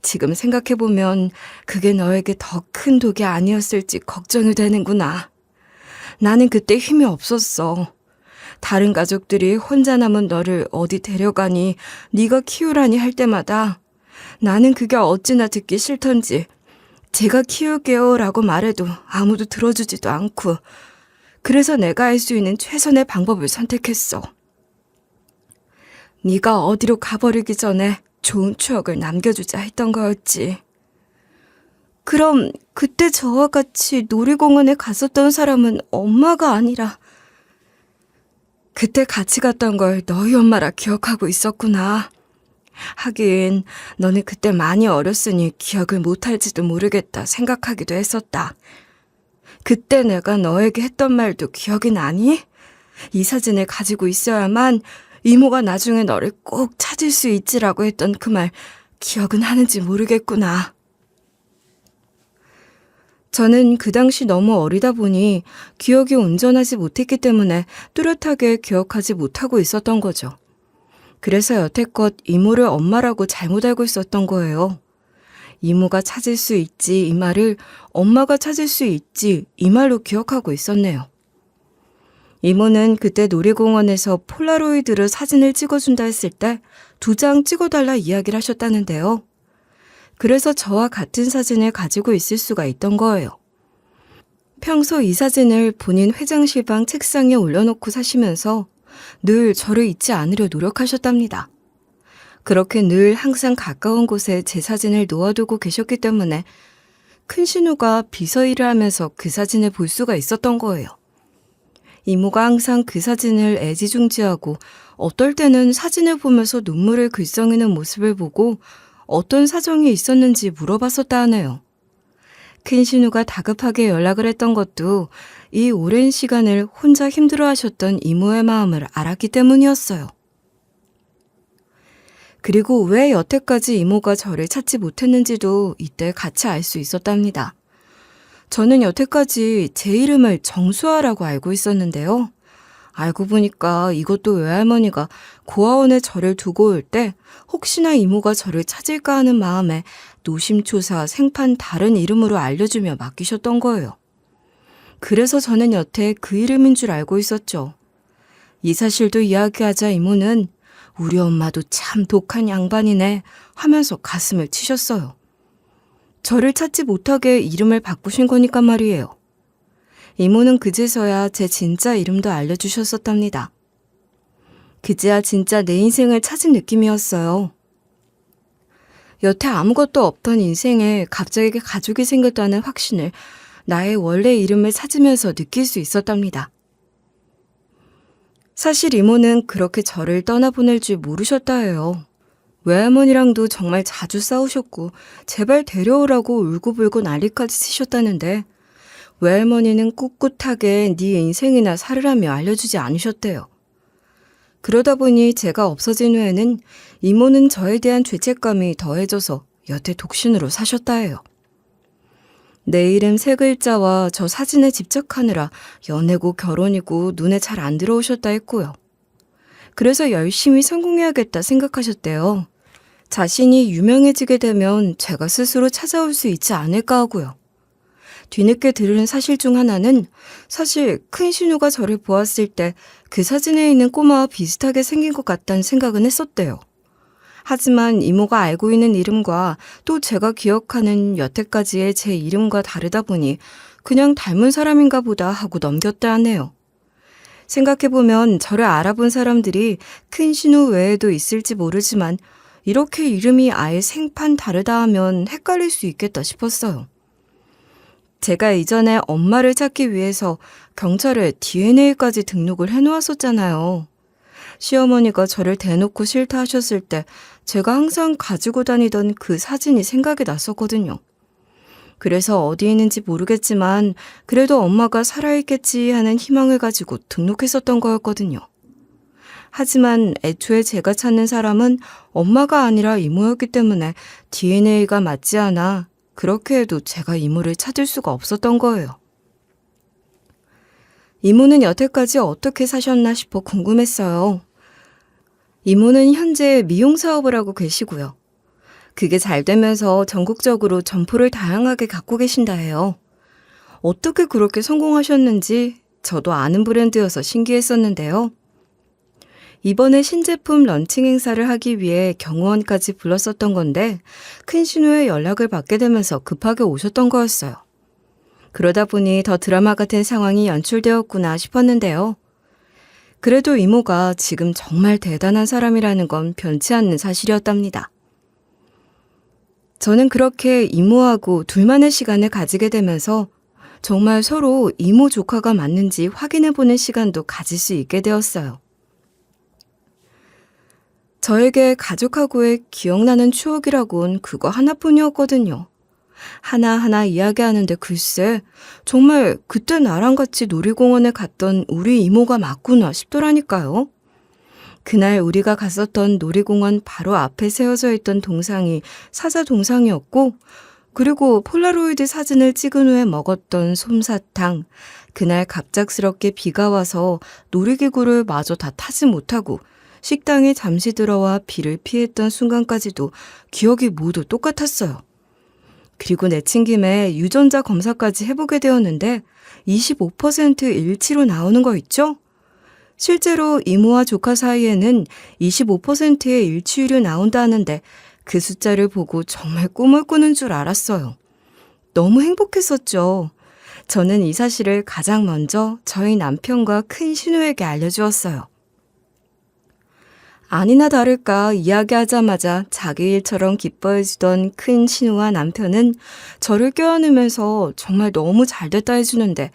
지금 생각해보면 그게 너에게 더 큰 독이 아니었을지 걱정이 되는구나. 나는 그때 힘이 없었어. 다른 가족들이 혼자 남은 너를 어디 데려가니 네가 키우라니 할 때마다 나는 그게 어찌나 듣기 싫던지 제가 키울게요 라고 말해도 아무도 들어주지도 않고 그래서 내가 할 수 있는 최선의 방법을 선택했어. 네가 어디로 가버리기 전에 좋은 추억을 남겨주자 했던 거였지. 그럼 그때 저와 같이 놀이공원에 갔었던 사람은 엄마가 아니라 그때 같이 갔던 걸 너희 엄마라 기억하고 있었구나. 하긴 너는 그때 많이 어렸으니 기억을 못할지도 모르겠다 생각하기도 했었다. 그때 내가 너에게 했던 말도 기억이 나니? 이 사진을 가지고 있어야만 이모가 나중에 너를 꼭 찾을 수 있지라고 했던 그 말 기억은 하는지 모르겠구나. 저는 그 당시 너무 어리다 보니 기억이 온전하지 못했기 때문에 뚜렷하게 기억하지 못하고 있었던 거죠. 그래서 여태껏 이모를 엄마라고 잘못 알고 있었던 거예요. 이모가 찾을 수 있지 이 말을 엄마가 찾을 수 있지 이 말로 기억하고 있었네요. 이모는 그때 놀이공원에서 폴라로이드로 사진을 찍어준다 했을 때 2장 찍어달라 이야기를 하셨다는데요. 그래서 저와 같은 사진을 가지고 있을 수가 있던 거예요. 평소 이 사진을 본인 회장실 방 책상에 올려놓고 사시면서 늘 저를 잊지 않으려 노력하셨답니다. 그렇게 늘 항상 가까운 곳에 제 사진을 놓아두고 계셨기 때문에 큰 신우가 비서 일을 하면서 그 사진을 볼 수가 있었던 거예요. 이모가 항상 그 사진을 애지중지하고 어떨 때는 사진을 보면서 눈물을 글썽이는 모습을 보고 어떤 사정이 있었는지 물어봤었다 하네요. 큰 신우가 다급하게 연락을 했던 것도 이 오랜 시간을 혼자 힘들어하셨던 이모의 마음을 알았기 때문이었어요. 그리고 왜 여태까지 이모가 저를 찾지 못했는지도 이때 같이 알 수 있었답니다. 저는 여태까지 제 이름을 정수아라고 알고 있었는데요. 알고 보니까 이것도 외할머니가 고아원에 저를 두고 올 때 혹시나 이모가 저를 찾을까 하는 마음에 노심초사 생판 다른 이름으로 알려주며 맡기셨던 거예요. 그래서 저는 여태 그 이름인 줄 알고 있었죠. 이 사실도 이야기하자 이모는 우리 엄마도 참 독한 양반이네 하면서 가슴을 치셨어요. 저를 찾지 못하게 이름을 바꾸신 거니까 말이에요. 이모는 그제서야 제 진짜 이름도 알려주셨었답니다. 그제야 진짜 내 인생을 찾은 느낌이었어요. 여태 아무것도 없던 인생에 갑자기 가족이 생겼다는 확신을 나의 원래 이름을 찾으면서 느낄 수 있었답니다. 사실 이모는 그렇게 저를 떠나보낼 줄 모르셨다 해요. 외할머니랑도 정말 자주 싸우셨고 제발 데려오라고 울고불고 난리까지 치셨다는데 외할머니는 꿋꿋하게 네 인생이나 살으라며 알려주지 않으셨대요. 그러다 보니 제가 없어진 후에는 이모는 저에 대한 죄책감이 더해져서 여태 독신으로 사셨다 해요. 내 이름 3글자와 저 사진에 집착하느라 연애고 결혼이고 눈에 잘 안 들어오셨다 했고요. 그래서 열심히 성공해야겠다 생각하셨대요. 자신이 유명해지게 되면 제가 스스로 찾아올 수 있지 않을까 하고요. 뒤늦게 들은 사실 중 하나는 사실 큰 신우가 저를 보았을 때 그 사진에 있는 꼬마와 비슷하게 생긴 것 같다는 생각은 했었대요. 하지만 이모가 알고 있는 이름과 또 제가 기억하는 여태까지의 제 이름과 다르다 보니 그냥 닮은 사람인가 보다 하고 넘겼다 하네요. 생각해보면 저를 알아본 사람들이 큰 신우 외에도 있을지 모르지만 이렇게 이름이 아예 생판 다르다 하면 헷갈릴 수 있겠다 싶었어요. 제가 이전에 엄마를 찾기 위해서 경찰에 DNA까지 등록을 해놓았었잖아요. 시어머니가 저를 대놓고 싫다 하셨을 때 제가 항상 가지고 다니던 그 사진이 생각이 났었거든요. 그래서 어디 있는지 모르겠지만 그래도 엄마가 살아있겠지 하는 희망을 가지고 등록했었던 거였거든요. 하지만 애초에 제가 찾는 사람은 엄마가 아니라 이모였기 때문에 DNA가 맞지 않아 그렇게 해도 제가 이모를 찾을 수가 없었던 거예요. 이모는 여태까지 어떻게 사셨나 싶어 궁금했어요. 이모는 현재 미용 사업을 하고 계시고요. 그게 잘 되면서 전국적으로 점포를 다양하게 갖고 계신다 해요. 어떻게 그렇게 성공하셨는지 저도 아는 브랜드여서 신기했었는데요. 이번에 신제품 런칭 행사를 하기 위해 경호원까지 불렀었던 건데 큰 신우의 연락을 받게 되면서 급하게 오셨던 거였어요. 그러다 보니 더 드라마 같은 상황이 연출되었구나 싶었는데요. 그래도 이모가 지금 정말 대단한 사람이라는 건 변치 않는 사실이었답니다. 저는 그렇게 이모하고 둘만의 시간을 가지게 되면서 정말 서로 이모 조카가 맞는지 확인해보는 시간도 가질 수 있게 되었어요. 저에게 가족하고의 기억나는 추억이라곤 그거 하나뿐이었거든요. 하나하나 이야기하는데 글쎄 정말 그때 나랑 같이 놀이공원에 갔던 우리 이모가 맞구나 싶더라니까요. 그날 우리가 갔었던 놀이공원 바로 앞에 세워져 있던 동상이 사자 동상이었고, 그리고 폴라로이드 사진을 찍은 후에 먹었던 솜사탕, 그날 갑작스럽게 비가 와서 놀이기구를 마저 다 타지 못하고 식당에 잠시 들어와 비를 피했던 순간까지도 기억이 모두 똑같았어요. 그리고 내친 김에 유전자 검사까지 해보게 되었는데 25% 일치로 나오는 거 있죠? 실제로 이모와 조카 사이에는 25%의 일치율이 나온다는데 그 숫자를 보고 정말 꿈을 꾸는 줄 알았어요. 너무 행복했었죠. 저는 이 사실을 가장 먼저 저희 남편과 큰 신우에게 알려주었어요. 아니나 다를까 이야기하자마자 자기 일처럼 기뻐해주던 큰 신우와 남편은 저를 껴안으면서 정말 너무 잘됐다 해주는데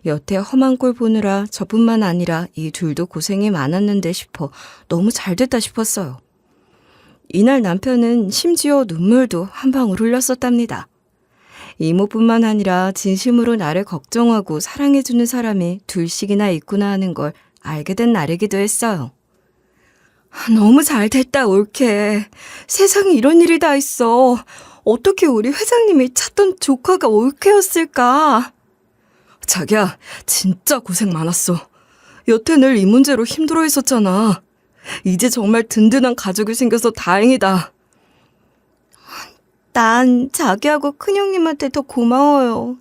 여태 험한 꼴 보느라 저뿐만 아니라 이 둘도 고생이 많았는데 싶어 너무 잘됐다 싶었어요. 이날 남편은 심지어 눈물도 한 방울 흘렸었답니다. 이모뿐만 아니라 진심으로 나를 걱정하고 사랑해주는 사람이 둘씩이나 있구나 하는 걸 알게 된 날이기도 했어요. 너무 잘 됐다, 올케. 세상에 이런 일이 다 있어. 어떻게 우리 회장님이 찾던 조카가 올케였을까? 자기야, 진짜 고생 많았어. 여태 늘 이 문제로 힘들어 했었잖아. 이제 정말 든든한 가족이 생겨서 다행이다. 난 자기하고 큰형님한테 더 고마워요.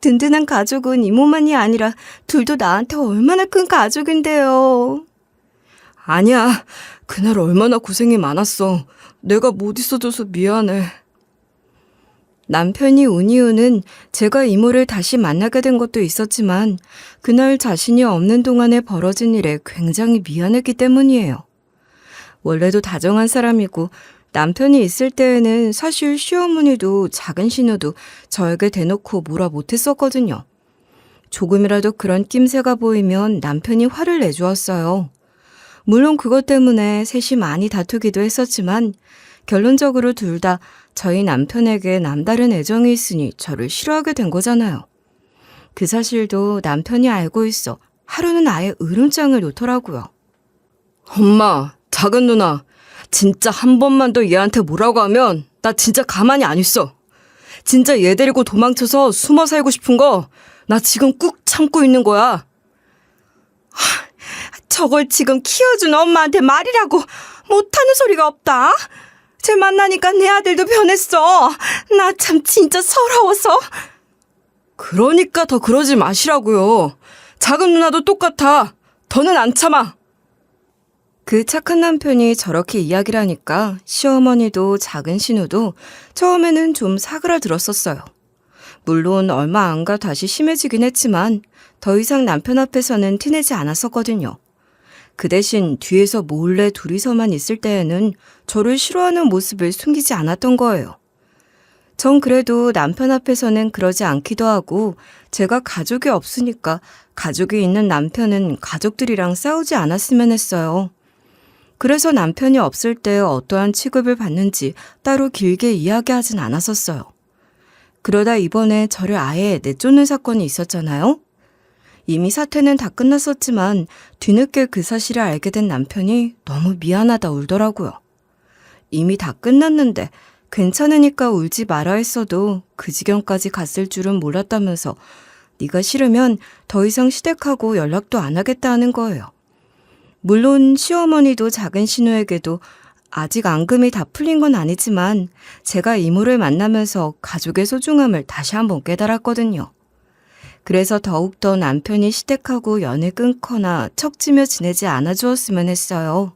든든한 가족은 이모만이 아니라 둘도 나한테 얼마나 큰 가족인데요. 아니야. 그날 얼마나 고생이 많았어. 내가 못 있어줘서 미안해. 남편이 운 이유는 제가 이모를 다시 만나게 된 것도 있었지만 그날 자신이 없는 동안에 벌어진 일에 굉장히 미안했기 때문이에요. 원래도 다정한 사람이고 남편이 있을 때에는 사실 시어머니도 작은 신우도 저에게 대놓고 뭐라 못했었거든요. 조금이라도 그런 낌새가 보이면 남편이 화를 내주었어요. 물론 그것 때문에 셋이 많이 다투기도 했었지만 결론적으로 둘 다 저희 남편에게 남다른 애정이 있으니 저를 싫어하게 된 거잖아요. 그 사실도 남편이 알고 있어 하루는 아예 으름장을 놓더라고요. 엄마, 작은 누나, 진짜 한 번만 더 얘한테 뭐라고 하면 나 진짜 가만히 안 있어. 진짜 얘 데리고 도망쳐서 숨어 살고 싶은 거 나 지금 꾹 참고 있는 거야. 저걸 지금 키워준 엄마한테 말이라고 못하는 소리가 없다. 쟤 만나니까 내 아들도 변했어. 나 참 진짜 서러워서. 그러니까 더 그러지 마시라고요. 작은 누나도 똑같아. 더는 안 참아. 그 착한 남편이 저렇게 이야기를 하니까 시어머니도 작은 신우도 처음에는 좀 사그라들었었어요. 물론 얼마 안 가 다시 심해지긴 했지만 더 이상 남편 앞에서는 티내지 않았었거든요. 그 대신 뒤에서 몰래 둘이서만 있을 때에는 저를 싫어하는 모습을 숨기지 않았던 거예요. 전 그래도 남편 앞에서는 그러지 않기도 하고 제가 가족이 없으니까 가족이 있는 남편은 가족들이랑 싸우지 않았으면 했어요. 그래서 남편이 없을 때 어떠한 취급을 받는지 따로 길게 이야기하진 않았었어요. 그러다 이번에 저를 아예 내쫓는 사건이 있었잖아요. 이미 사태는 다 끝났었지만 뒤늦게 그 사실을 알게 된 남편이 너무 미안하다 울더라고요. 이미 다 끝났는데 괜찮으니까 울지 마라 했어도 그 지경까지 갔을 줄은 몰랐다면서 네가 싫으면 더 이상 시댁하고 연락도 안 하겠다 하는 거예요. 물론 시어머니도 작은 신우에게도 아직 앙금이 다 풀린 건 아니지만 제가 이모를 만나면서 가족의 소중함을 다시 한번 깨달았거든요. 그래서 더욱더 남편이 시댁하고 연을 끊거나 척지며 지내지 않아주었으면 했어요.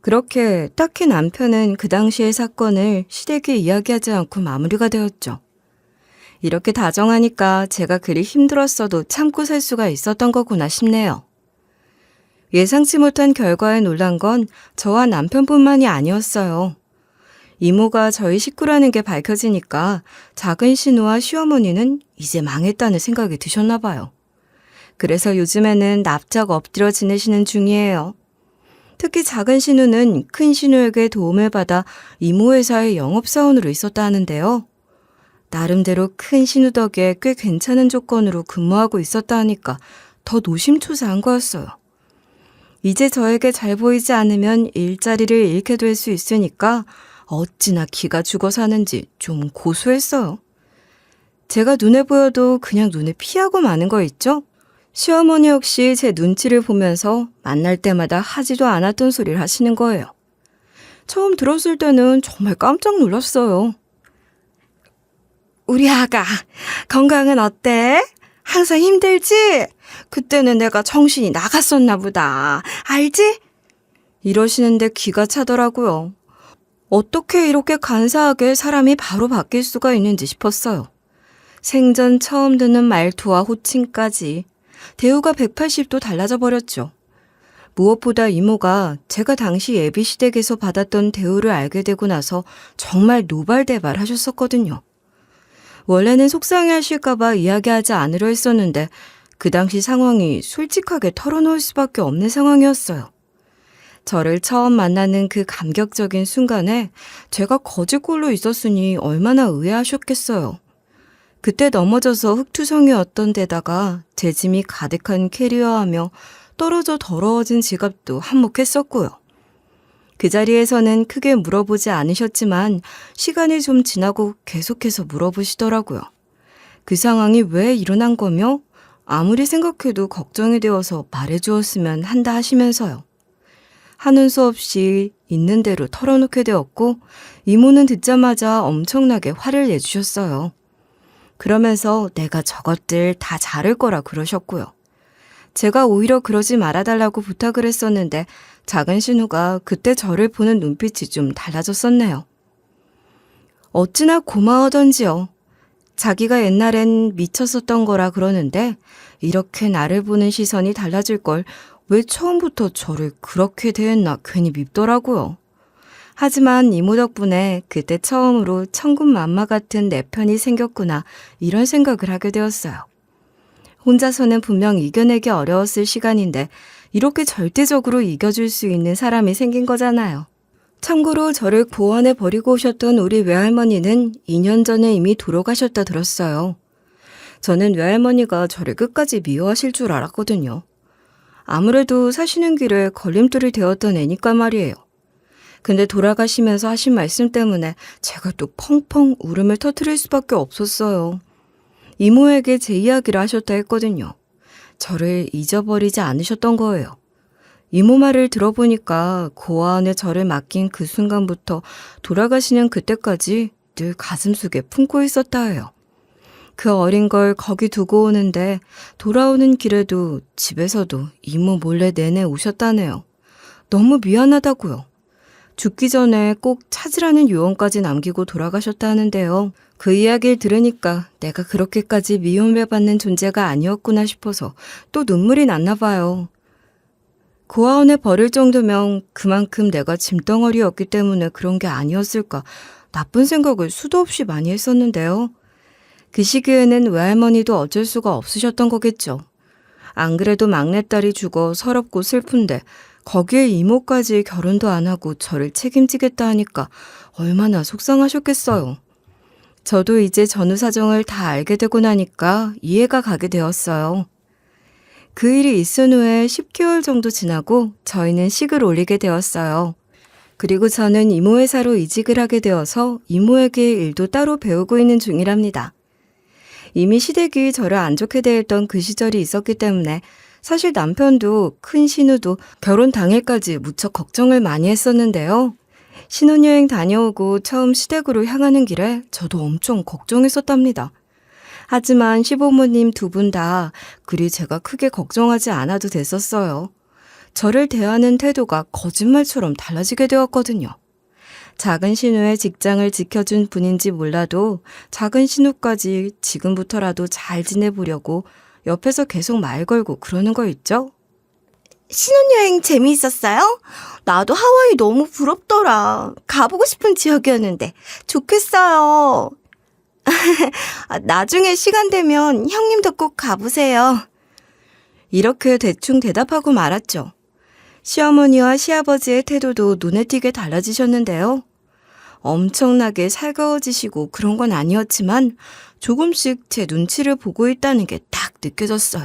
그렇게 딱히 남편은 그 당시의 사건을 시댁에 이야기하지 않고 마무리가 되었죠. 이렇게 다정하니까 제가 그리 힘들었어도 참고 살 수가 있었던 거구나 싶네요. 예상치 못한 결과에 놀란 건 저와 남편뿐만이 아니었어요. 이모가 저희 식구라는 게 밝혀지니까 작은 신우와 시어머니는 이제 망했다는 생각이 드셨나 봐요. 그래서 요즘에는 납작 엎드려 지내시는 중이에요. 특히 작은 신우는 큰 신우에게 도움을 받아 이모 회사의 영업사원으로 있었다 하는데요. 나름대로 큰 신우 덕에 꽤 괜찮은 조건으로 근무하고 있었다 하니까 더 노심초사한 거였어요. 이제 저에게 잘 보이지 않으면 일자리를 잃게 될 수 있으니까 어찌나 기가 죽어 사는지 좀 고소했어요. 제가 눈에 보여도 그냥 눈에 피하고 마는 거 있죠? 시어머니 역시 제 눈치를 보면서 만날 때마다 하지도 않았던 소리를 하시는 거예요. 처음 들었을 때는 정말 깜짝 놀랐어요. 우리 아가 건강은 어때? 항상 힘들지? 그때는 내가 정신이 나갔었나 보다. 알지? 이러시는데 귀가 차더라고요. 어떻게 이렇게 간사하게 사람이 바로 바뀔 수가 있는지 싶었어요. 생전 처음 듣는 말투와 호칭까지 대우가 180도 달라져 버렸죠. 무엇보다 이모가 제가 당시 예비시댁에서 받았던 대우를 알게 되고 나서 정말 노발대발 하셨었거든요. 원래는 속상해하실까봐 이야기하지 않으려 했었는데 그 당시 상황이 솔직하게 털어놓을 수밖에 없는 상황이었어요. 저를 처음 만나는 그 감격적인 순간에 제가 거지꼴로 있었으니 얼마나 의아하셨겠어요. 그때 넘어져서 흙투성이었던 데다가 제 짐이 가득한 캐리어하며 떨어져 더러워진 지갑도 한몫했었고요. 그 자리에서는 크게 물어보지 않으셨지만 시간이 좀 지나고 계속해서 물어보시더라고요. 그 상황이 왜 일어난 거며 아무리 생각해도 걱정이 되어서 말해주었으면 한다 하시면서요. 하는 수 없이 있는 대로 털어놓게 되었고 이모는 듣자마자 엄청나게 화를 내주셨어요. 그러면서 내가 저것들 다 자를 거라 그러셨고요. 제가 오히려 그러지 말아달라고 부탁을 했었는데 작은 신우가 그때 저를 보는 눈빛이 좀 달라졌었네요. 어찌나 고마워던지요. 자기가 옛날엔 미쳤었던 거라 그러는데 이렇게 나를 보는 시선이 달라질 걸 왜 처음부터 저를 그렇게 대했나 괜히 밉더라고요. 하지만 이모 덕분에 그때 처음으로 천군만마 같은 내 편이 생겼구나 이런 생각을 하게 되었어요. 혼자서는 분명 이겨내기 어려웠을 시간인데 이렇게 절대적으로 이겨줄 수 있는 사람이 생긴 거잖아요. 참고로 저를 고아원에 버리고 오셨던 우리 외할머니는 2년 전에 이미 돌아가셨다 들었어요. 저는 외할머니가 저를 끝까지 미워하실 줄 알았거든요. 아무래도 사시는 길에 걸림돌이 되었던 애니까 말이에요. 근데 돌아가시면서 하신 말씀 때문에 제가 또 펑펑 울음을 터뜨릴 수밖에 없었어요. 이모에게 제 이야기를 하셨다 했거든요. 저를 잊어버리지 않으셨던 거예요. 이모 말을 들어보니까 고아원에 저를 맡긴 그 순간부터 돌아가시는 그때까지 늘 가슴속에 품고 있었다 해요. 그 어린 걸 거기 두고 오는데 돌아오는 길에도 집에서도 이모 몰래 내내 오셨다네요. 너무 미안하다고요. 죽기 전에 꼭 찾으라는 요원까지 남기고 돌아가셨다 하는데요. 그 이야기를 들으니까 내가 그렇게까지 미움을 받는 존재가 아니었구나 싶어서 또 눈물이 났나 봐요. 고아원에 버릴 정도면 그만큼 내가 짐덩어리였기 때문에 그런 게 아니었을까 나쁜 생각을 수도 없이 많이 했었는데요. 그 시기에는 외할머니도 어쩔 수가 없으셨던 거겠죠. 안 그래도 막내딸이 죽어 서럽고 슬픈데 거기에 이모까지 결혼도 안 하고 저를 책임지겠다 하니까 얼마나 속상하셨겠어요. 저도 이제 전후 사정을 다 알게 되고 나니까 이해가 가게 되었어요. 그 일이 있은 후에 10개월 정도 지나고 저희는 식을 올리게 되었어요. 그리고 저는 이모 회사로 이직을 하게 되어서 이모에게 일도 따로 배우고 있는 중이랍니다. 이미 시댁이 저를 안 좋게 대했던 그 시절이 있었기 때문에 사실 남편도 큰 신우도 결혼 당일까지 무척 걱정을 많이 했었는데요. 신혼여행 다녀오고 처음 시댁으로 향하는 길에 저도 엄청 걱정했었답니다. 하지만 시부모님 두 분 다 그리 제가 크게 걱정하지 않아도 됐었어요. 저를 대하는 태도가 거짓말처럼 달라지게 되었거든요. 작은 신우의 직장을 지켜준 분인지 몰라도 작은 신우까지 지금부터라도 잘 지내보려고 옆에서 계속 말 걸고 그러는 거 있죠? 신혼여행 재미있었어요? 나도 하와이 너무 부럽더라. 가보고 싶은 지역이었는데 좋겠어요. 나중에 시간 되면 형님도 꼭 가보세요. 이렇게 대충 대답하고 말았죠. 시어머니와 시아버지의 태도도 눈에 띄게 달라지셨는데요. 엄청나게 살가워지시고 그런 건 아니었지만 조금씩 제 눈치를 보고 있다는 게 딱 느껴졌어요.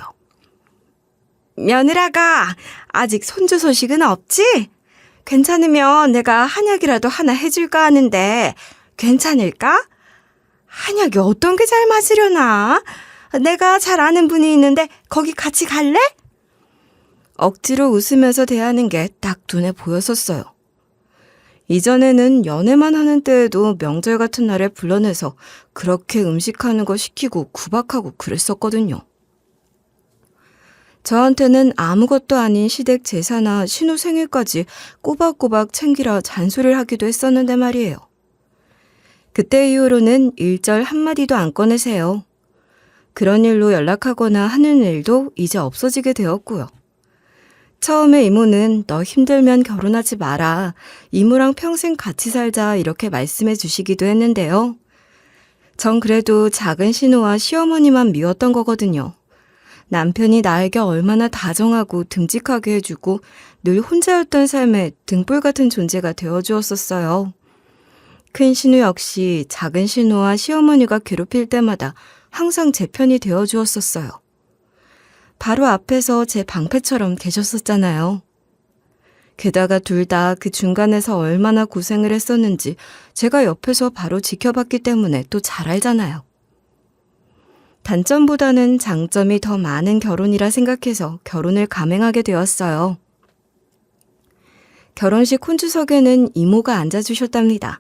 며느라가 아직 손주 소식은 없지? 괜찮으면 내가 한약이라도 하나 해줄까 하는데 괜찮을까? 한약이 어떤 게 잘 맞으려나? 내가 잘 아는 분이 있는데 거기 같이 갈래? 억지로 웃으면서 대하는 게 딱 눈에 보였었어요. 이전에는 연애만 하는 때에도 명절 같은 날에 불러내서 그렇게 음식하는 거 시키고 구박하고 그랬었거든요. 저한테는 아무것도 아닌 시댁 제사나 신우 생일까지 꼬박꼬박 챙기라 잔소리를 하기도 했었는데 말이에요. 그때 이후로는 일절 한마디도 안 꺼내세요. 그런 일로 연락하거나 하는 일도 이제 없어지게 되었고요. 처음에 이모는 너 힘들면 결혼하지 마라. 이모랑 평생 같이 살자 이렇게 말씀해 주시기도 했는데요. 전 그래도 작은 신우와 시어머니만 미웠던 거거든요. 남편이 나에게 얼마나 다정하고 듬직하게 해주고 늘 혼자였던 삶에 등불 같은 존재가 되어주었었어요. 큰 신우 역시 작은 신우와 시어머니가 괴롭힐 때마다 항상 제 편이 되어주었었어요. 바로 앞에서 제 방패처럼 계셨었잖아요. 게다가 둘 다 그 중간에서 얼마나 고생을 했었는지 제가 옆에서 바로 지켜봤기 때문에 또 잘 알잖아요. 단점보다는 장점이 더 많은 결혼이라 생각해서 결혼을 감행하게 되었어요. 결혼식 혼주석에는 이모가 앉아주셨답니다.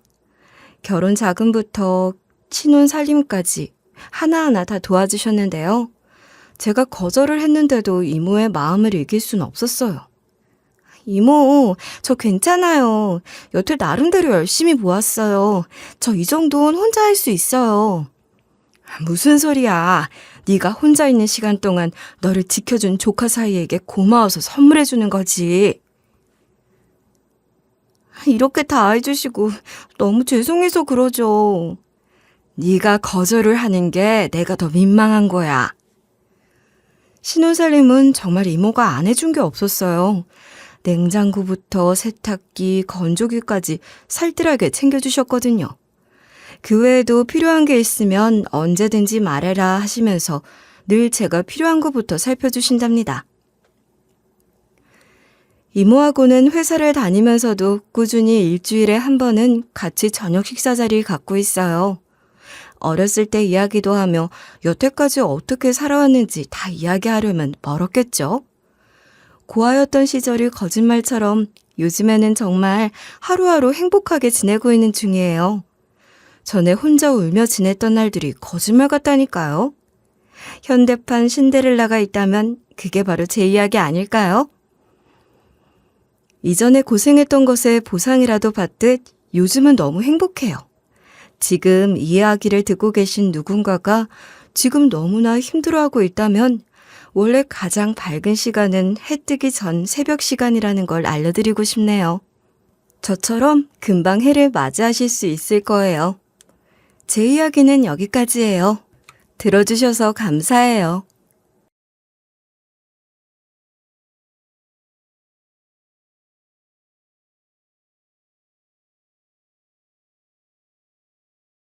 결혼 자금부터 신혼 살림까지 하나하나 다 도와주셨는데요. 제가 거절을 했는데도 이모의 마음을 이길 수는 없었어요. 이모, 저 괜찮아요. 여태 나름대로 열심히 모았어요. 저 이 정도는 혼자 할 수 있어요. 무슨 소리야. 네가 혼자 있는 시간 동안 너를 지켜준 조카 사이에게 고마워서 선물해주는 거지. 이렇게 다 해주시고 너무 죄송해서 그러죠. 네가 거절을 하는 게 내가 더 민망한 거야. 신혼살림은 정말 이모가 안 해준 게 없었어요. 냉장고부터 세탁기, 건조기까지 살뜰하게 챙겨주셨거든요. 그 외에도 필요한 게 있으면 언제든지 말해라 하시면서 늘 제가 필요한 것부터 살펴주신답니다. 이모하고는 회사를 다니면서도 꾸준히 일주일에 한 번은 같이 저녁 식사 자리를 갖고 있어요. 어렸을 때 이야기도 하며 여태까지 어떻게 살아왔는지 다 이야기하려면 멀었겠죠? 고아였던 시절이 거짓말처럼 요즘에는 정말 하루하루 행복하게 지내고 있는 중이에요. 전에 혼자 울며 지냈던 날들이 거짓말 같다니까요. 현대판 신데렐라가 있다면 그게 바로 제 이야기 아닐까요? 이전에 고생했던 것에 보상이라도 받듯 요즘은 너무 행복해요. 지금 이 이야기를 듣고 계신 누군가가 지금 너무나 힘들어하고 있다면 원래 가장 밝은 시간은 해 뜨기 전 새벽 시간이라는 걸 알려드리고 싶네요. 저처럼 금방 해를 맞이하실 수 있을 거예요. 제 이야기는 여기까지예요. 들어주셔서 감사해요.